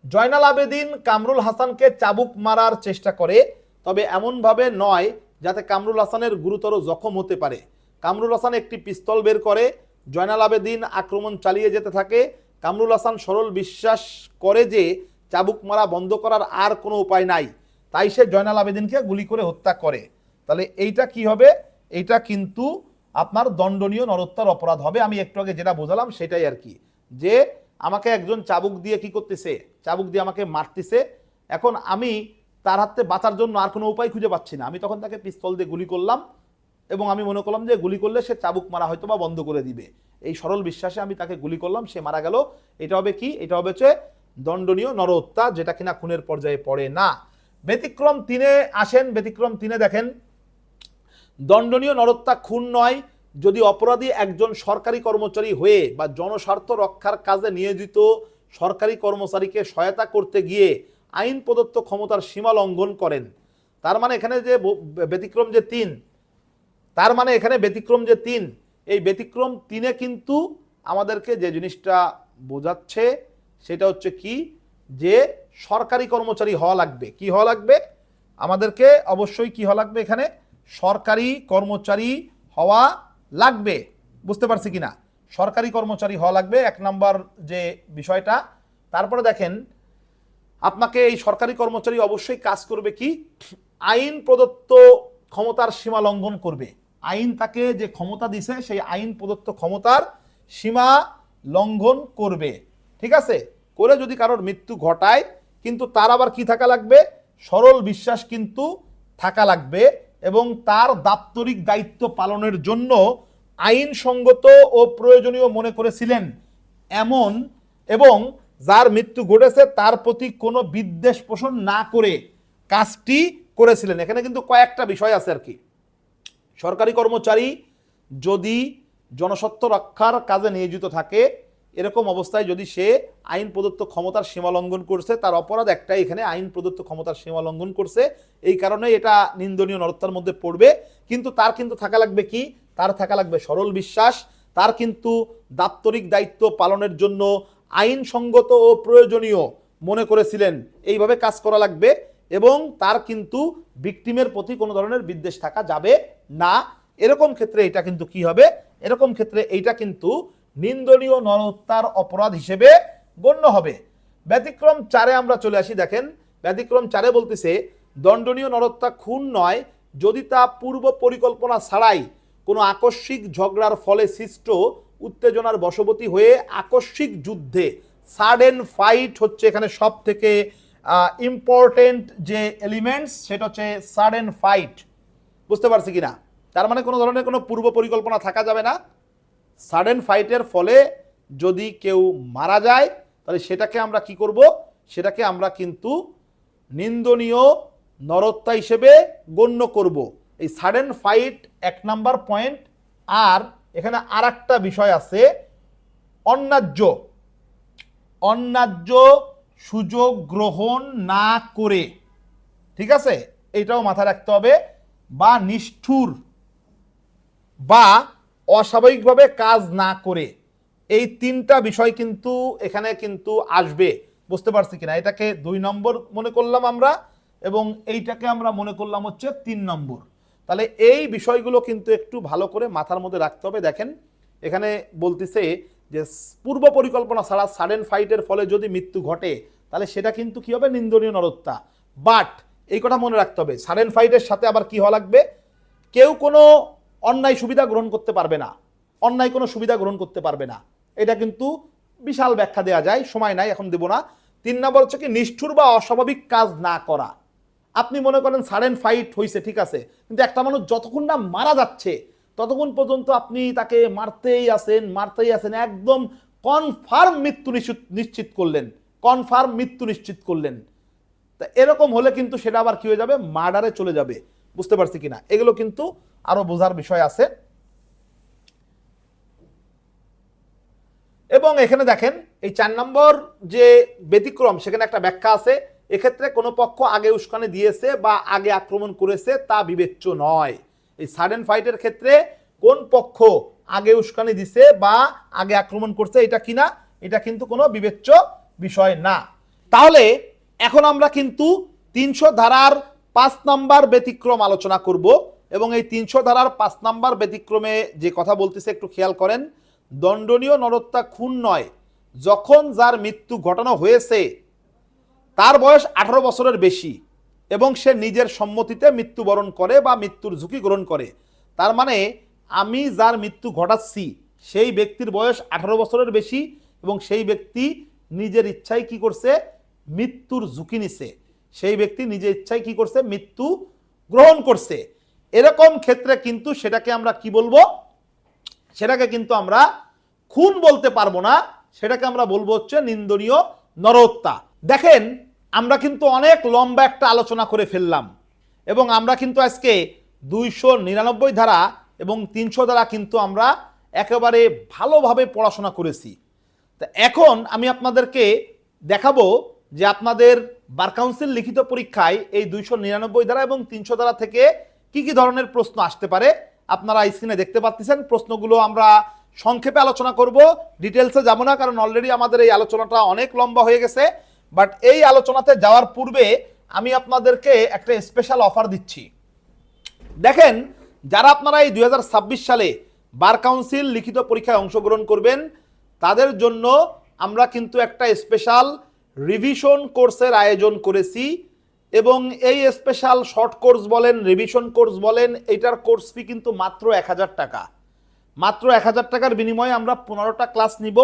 জয়নাল আবেদিন কামরুল হাসানকে চাবুক মারার চেষ্টা করে, তবে এমনভাবে নয় যাতে কামরুল হাসানের গুরুতর জখম হতে পারে। কামরুল হাসান একটি পিস্তল বের করে, জয়নাল আবেদিন আক্রমণ চালিয়ে যেতে থাকে। কামরুল হাসান সরল বিশ্বাস করে যে চাবুক মারা বন্ধ করার আর কোনো উপায় নাই, তাই সে জয়নাল আবেদিনকে গুলি করে হত্যা করে। তাহলে এইটা কি হবে, এইটা কিন্তু আপনার দণ্ডনীয় নরহত্যার অপরাধ হবে। আমি একটু আগে যেটা বোঝালাম সেটাই আর কি, যে আমাকে একজন চাবুক দিয়ে কি করতেছে, চাবুক দিয়ে আমাকে মারতেছে। এখন আমি তার হাতে বাঁচার জন্য আর কোনো উপায় খুঁজে পাচ্ছি না, আমি তখন তাকে পিস্তল দিয়ে গুলি করলাম এবং আমি মনে করলাম যে গুলি করলে সে চাবুক মারা হয়তো বা বন্ধ করে দিবে। এই সরল বিশ্বাসে আমি তাকে গুলি করলাম, সে মারা গেল। এটা হবে কি, এটা হবে হচ্ছে দণ্ডনীয় নরহত্যা, যেটা কিনা খুনের পর্যায়ে পড়ে না। ব্যতিক্রম 3-এ আসেন। ব্যতিক্রম 3-এ দেখেন, দণ্ডনীয় নরহত্যা খুন নয় যদি অপরাধী একজন সরকারি কর্মচারী হয়ে বা জনস্বার্থ রক্ষার কাজে নিয়োজিত সরকারি কর্মচারীকে সহায়তা করতে গিয়ে আইন প্রদত্ত ক্ষমতার সীমা লঙ্ঘন করেন। তার মানে এখানে যে ব্যতিক্রম যে 3, তার মানে এখানে ব্যতিক্রম যে 3, এই ব্যতিক্রম 3-এ কিন্তু আমাদেরকে যে জিনিসটা বোঝাচ্ছে সেটা হচ্ছে কি, যে সরকারি কর্মচারী হওয়া লাগবে। কি হওয়া লাগবে, আমাদেরকে অবশ্যই কি হওয়া লাগবে, এখানে সরকারি কর্মচারী হওয়া লাগবে। বুঝতে পারছি কিনা, সরকারি কর্মচারী হওয়া লাগবে, 1 নম্বর যে বিষয়টা। তারপরে দেখেন, আপনাকে এই সরকারি কর্মচারী অবশ্যই কাজ করবে কি, আইন প্রদত্ত ক্ষমতার সীমা লঙ্ঘন করবে। আইন তাকে যে ক্ষমতা দিছে সেই আইন প্রদত্ত ক্ষমতার সীমা লঙ্ঘন করবে। ঠিক আছে, করে যদি কারোর মৃত্যু ঘটায়, কিন্তু তার আবার কি থাকা লাগবে, সরল বিশ্বাস কিন্তু থাকা লাগবে এবং তার দাপ্তরিক দায়িত্ব পালনের জন্য আইনসঙ্গত ও প্রয়োজনীয় মনে করেছিলেন এমন, এবং যার মৃত্যু ঘটেছে তার প্রতি কোনো বিদ্বেষ পোষণ না করে কাজটি করেছিলেন। এখানে কিন্তু কয়েকটা বিষয় আছে আর কি। সরকারি কর্মচারী যদি জনস্বার্থ রক্ষার কাজে নিয়োজিত থাকে, এরকম অবস্থায় যদি সে আইন প্রদত্ত ক্ষমতার সীমা লঙ্ঘন করছে, তার অপরাধ একটাই, এখানে আইন প্রদত্ত ক্ষমতার সীমা লঙ্ঘন করছে, এই কারণে এটা নিন্দনীয় নরহত্যার মধ্যে পড়বে। কিন্তু তার কিন্তু থাকা লাগবে কি, তার থাকা লাগবে সরল বিশ্বাস, তার কিন্তু দাপ্তরিক দায়িত্ব পালনের জন্য আইনসঙ্গত ও প্রয়োজনীয় মনে করেছিলেন, এইভাবে কাজ করা লাগবে, এবং তার কিন্তু ভিকটিমের প্রতি কোনো ধরনের বিদ্বেষ থাকা যাবে না। এরকম ক্ষেত্রে এটা কিন্তু কি হবে, এরকম ক্ষেত্রে এইটা কিন্তু নিন্দনীয় নরহত্যার অপরাধ হিসেবে গণ্য হবে। ব্যতিক্রম 4-এ আমরা চলে আসি। দেখেন, ব্যতিক্রম 4-এ বলতেছে, দণ্ডনীয় নরহত্যা খুন নয় যদি তা পূর্ব পরিকল্পনা ছাড়াই কোনো আকস্মিক ঝগড়ার ফলে সৃষ্ট উত্তেজনার বশবর্তী হয়ে আকস্মিক যুদ্ধে, সাডেন ফাইট হচ্ছে এখানে সব থেকে ইম্পর্টেন্ট যে এলিমেন্টস, সেটা হচ্ছে সাডেন ফাইট। বুঝতে পারছি কিনা, তার মানে কোনো ধরনের কোনো পূর্ব পরিকল্পনা থাকা যাবে না। সাডেন ফাইটের ফলে যদি কেউ মারা যায় তাহলে সেটাকে আমরা কি করব, সেটাকে আমরা কিন্তু নিন্দনীয় নরহত্যা হিসেবে গণ্য করব। এই সাডেন ফাইট 1 নাম্বার পয়েন্ট। আর এখানে আর একটা বিষয় আছে, অন্যায্য সুযোগ গ্রহণ না করে, ঠিক আছে, এইটাও মাথায় রাখতে হবে, বা নিষ্ঠুর বা অস্বাভাবিকভাবে কাজ না করে, এই 3টা বিষয় কিন্তু এখানে কিন্তু আসবে। বুঝতে পারছি কিনা, এটাকে 2 নম্বর মনে করলাম আমরা, এবং এইটাকে আমরা মনে করলাম হচ্ছে 3 নম্বর। তাহলে এই বিষয়গুলো কিন্তু একটু ভালো করে মাথার মধ্যে রাখতে হবে। দেখেন, এখানে বলতেছে যে পূর্ব পরিকল্পনা ছাড়া সাডেন ফাইটের ফলে যদি মৃত্যু ঘটে তাহলে সেটা কিন্তু কি হবে, নিন্দনীয় নরহত্যা। বাট এই কথা মনে রাখতে হবে, সাডেন ফাইটের সাথে আবার কি হওয়া লাগবে, কেউ কোনো অন্যায় সুবিধা গ্রহণ করতে পারবে না, অন্যায় কোনো সুবিধা গ্রহণ করতে পারবে না। এটা কিন্তু বিশাল ব্যাখ্যা দেওয়া যায়, সময় নাই, এখন দেব না। 3 নম্বর হচ্ছে কি, নিষ্ঠুর বা অস্বাভাবিক কাজ না করা। আপনি মনে করেন সাডেন ফাইট হয়েছে, ঠিক আছে, কিন্তু একটা মানুষ যতক্ষণ না মারা যাচ্ছে ততক্ষণ পর্যন্ত আপনি তাকে মারতেই আছেন, একদম কনফার্ম মৃত্যু নিশ্চিত করলেন, তা এরকম হলে কিন্তু সেটা আবার কি হয়ে যাবে, মার্ডারে চলে যাবে। বুঝতে পারছি কিনা? এগুলো কিন্তু আরো বোঝার বিষয় আছে। এবং এখানে দেখেন এই 4 নম্বর যে ব্যতিক্রম, সেখানে একটা ব্যাখ্যা আছে। এক্ষেত্রে কোনো পক্ষ আগে উস্কানি দিয়েছে বা আগে আক্রমণ করেছে তা বিবেচ্য নয়। এই সাডেন ফাইটের ক্ষেত্রে কোন পক্ষ আগে উস্কানি দিছে বা আগে আক্রমণ করছে এটা কিনা, এটা কিন্তু কোনো বিবেচ্য বিষয় না। তাহলে এখন আমরা কিন্তু 300 ধারার 5 নাম্বার ব্যতিক্রম আলোচনা করব। এবং এই 300 ধারার 5 নাম্বার ব্যতিক্রমে যে কথা বলতেছে একটু খেয়াল করেন। দণ্ডনীয় নরহত্যা খুন নয়, যখন যার মৃত্যু ঘটানো হয়েছে তার বয়স 18 বছরের বেশি এবং সে নিজের সম্মতিতে মৃত্যুবরণ করে বা মৃত্যুর ঝুঁকি গ্রহণ করে। তার মানে আমি যার মৃত্যু ঘটাচ্ছি সেই ব্যক্তির বয়স 18 বছরের বেশি এবং সেই ব্যক্তি নিজের ইচ্ছায় কি করছে, মৃত্যুর ঝুঁকি নিছে। সেই ব্যক্তি নিজের ইচ্ছায় কি করছে, মৃত্যু গ্রহণ করছে। এরকম ক্ষেত্রে কিন্তু সেটাকে আমরা কি বলবো, সেটাকে কিন্তু আমরা খুন বলতে পারবো না, সেটাকে আমরা বলবো হচ্ছে নিন্দনীয় নরহত্যা। দেখেন আমরা কিন্তু অনেক লম্বা একটা আলোচনা করে ফেললাম এবং আমরা কিন্তু আজকে 299 ধারা এবং 300 ধারা কিন্তু আমরা একেবারে ভালোভাবে পড়াশোনা করেছি। তা এখন আমি আপনাদেরকে দেখাবো যে আপনাদের বার কাউন্সিল লিখিত পরীক্ষায় এই 299 ধারা এবং 300 ধারা থেকে কি কি ধরনের প্রশ্ন আসতে পারে। আপনারা স্ক্রিনে দেখতে পাচ্ছেন প্রশ্নগুলো আমরা সংক্ষেপে আলোচনা করব, ডিটেলসে যাব না, কারণ অলরেডি আমাদের এই আলোচনাটা অনেক লম্বা হয়ে গেছে। বাট এই আলোচনাতে যাওয়ার পূর্বে আমি আপনাদেরকে একটা স্পেশাল অফার দিচ্ছি। দেখেন যারা আপনারা এই 2026 সালে বার কাউন্সিল লিখিত পরীক্ষায় অংশগ্রহণ করবেন তাদের জন্য আমরা কিন্তু একটা স্পেশাল রিভিশন কোর্সের আয়োজন করেছি। এবং এই স্পেশাল শর্ট কোর্স বলেন, রিভিশন কোর্স বলেন, এটার কোর্স ফি কিন্তু মাত্র 1000 টাকা। মাত্র 1000 টাকার বিনিময়ে আমরা 15টা ক্লাস নিব।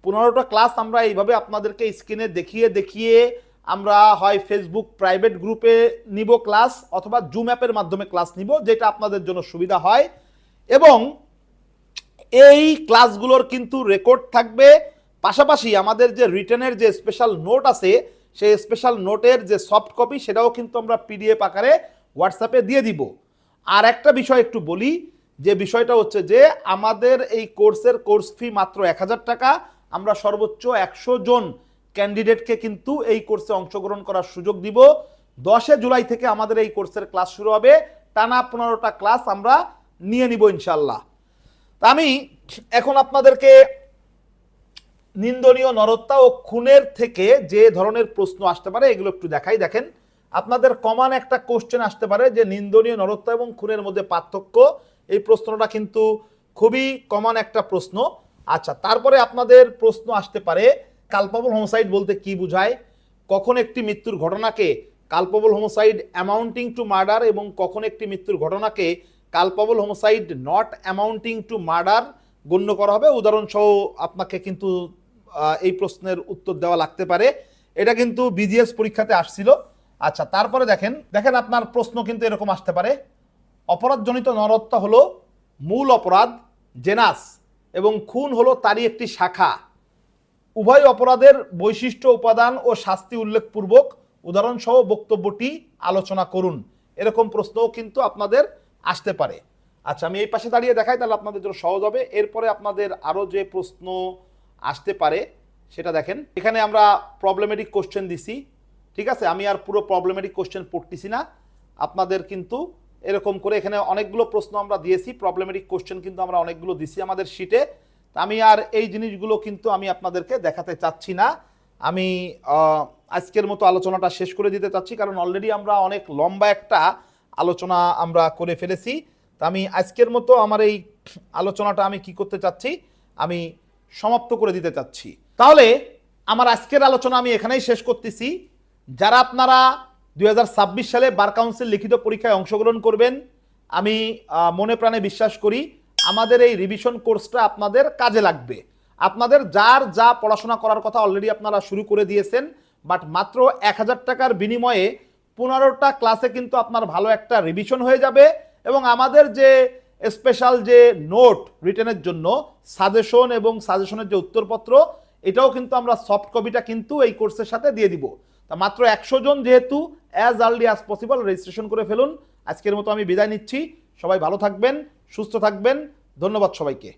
15টা ক্লাস আমরা এইভাবে আপনাদেরকে স্ক্রিনে দেখিয়ে দেখিয়ে আমরা হয় ফেসবুক প্রাইভেট গ্রুপে নিব ক্লাস অথবা জুম অ্যাপের মাধ্যমে ক্লাস নিব, যেটা আপনাদের জন্য সুবিধা হয়। এবং এই ক্লাসগুলোর কিন্তু রেকর্ড থাকবে, পাশাপাশি আমাদের যে রিটেনের যে স্পেশাল নোট আছে সেই স্পেশাল নোটের যে সফট কপি সেটাও কিন্তু আমরা পিডিএফ আকারে হোয়াটসঅ্যাপে দিয়ে দিব। আর একটা বিষয় একটু বলি, যে বিষয়টা হচ্ছে যে আমাদের এই কোর্সের কোর্স ফি মাত্র 1000 টাকা। আমরা সর্বোচ্চ 100 জন ক্যান্ডিডেটকে কিন্তু এই কোর্সে অংশগ্রহণ করার সুযোগ দিব। 10 জুলাই থেকে আমাদের এই কোর্সের ক্লাস শুরু হবে, টানা 15টা ক্লাস আমরা নিয়ে নিব ইনশাল্লাহ। তা আমি এখন আপনাদেরকে নিন্দনীয় নরহত্যা ও খুনের থেকে যে ধরনের প্রশ্ন আসতে পারে এগুলো একটু দেখাই। দেখেন আপনাদের কমন একটা কোশ্চেন আসতে পারে যে নিন্দনীয় নরহত্যা এবং খুনের মধ্যে পার্থক্য। এই প্রশ্নটা কিন্তু খুবই কমন একটা প্রশ্ন। আচ্ছা, তারপরে আপনাদের প্রশ্ন আসতে পারে কালপাবল হোমোসাইড বলতে কি বোঝায়, কখন একটি মৃত্যুর ঘটনাকে culpable homicide amounting to murder এবং কখন একটি মৃত্যুর ঘটনাকে culpable homicide not amounting to murder গণ্য করা হবে। উদাহরণসহ আপনাকে কিন্তু এই প্রশ্নের উত্তর দেওয়া লাগতে পারে। এটা কিন্তু বিজিএস পরীক্ষাতে আসছিল। আচ্ছা, তারপরে দেখেন আপনার প্রশ্ন কিন্তু এরকম আসতে পারে, অপরাধজনিত নরহত্যা হলো মূল অপরাধ জেনাস এবং খুন হলো তারই একটি শাখা। উভয় অপরাধের বৈশিষ্ট্য, উপাদান ও শাস্তি উল্লেখপূর্বক উদাহরণসহ বক্তব্যটি আলোচনা করুন। এরকম প্রশ্নও কিন্তু আপনাদের আসতে পারে। আচ্ছা, আমি এই পাশে দাঁড়িয়ে দেখাই, তাহলে আপনাদের জন্য সহজ হবে। এরপরে আপনাদের আরও যে প্রশ্ন আসতে পারে সেটা দেখেন। এখানে আমরা প্রবলেমেটিক কোশ্চেন দিছি, ঠিক আছে? আমি আর পুরো প্রবলেমেটিক কোশ্চেন পড়তেছি না, আপনাদের কিন্তু এরকম করে এখানে অনেকগুলো প্রশ্ন আমরা দিয়েছি, প্রবলেমেটিক কোশ্চেন কিন্তু আমরা অনেকগুলো দিছি আমাদের শিটে। আমি আর এই জিনিসগুলো কিন্তু আমি আপনাদেরকে দেখাতে চাচ্ছি না। আমি আজকের মতো আলোচনাটা শেষ করে দিতে চাচ্ছি, কারণ অলরেডি আমরা অনেক লম্বা একটা আলোচনা আমরা করে ফেলেছি। তা আমি আজকের মতো আমার এই আলোচনাটা আমি কি করতে চাচ্ছি, আমি সমাপ্ত করে দিতে চাচ্ছি। তাহলে আমার আজকের আলোচনা আমি এখানেই শেষ করতেছি। যারা আপনারা 2026 সালে বার কাউন্সিল লিখিত পরীক্ষায় অংশগ্রহণ করবেন, আমি মনে প্রাণে বিশ্বাস করি আমাদের এই রিভিশন কোর্সটা আপনাদের কাজে লাগবে। আপনাদের যার যা পড়াশোনা করার কথা অলরেডি আপনারা শুরু করে দিয়েছেন, বাট মাত্র 1000 টাকার বিনিময়ে 15টা ক্লাসে কিন্তু আপনার ভালো একটা রিভিশন হয়ে যাবে। এবং আমাদের যে স্পেশাল যে নোট রিটেনের জন্য সাজেশন এবং সাজেশনের যে উত্তরপত্র, এটাও কিন্তু আমরা সফট কপিটা কিন্তু এই কোর্সের সাথে দিয়ে দিব। তা মাত্র 100 জন যেহেতু as early as possible registration করে ফেলুন। আজকের মতো আমি বিদায় নিচ্ছি। সবাই ভালো থাকবেন, সুস্থ থাকবেন। ধন্যবাদ সবাইকে।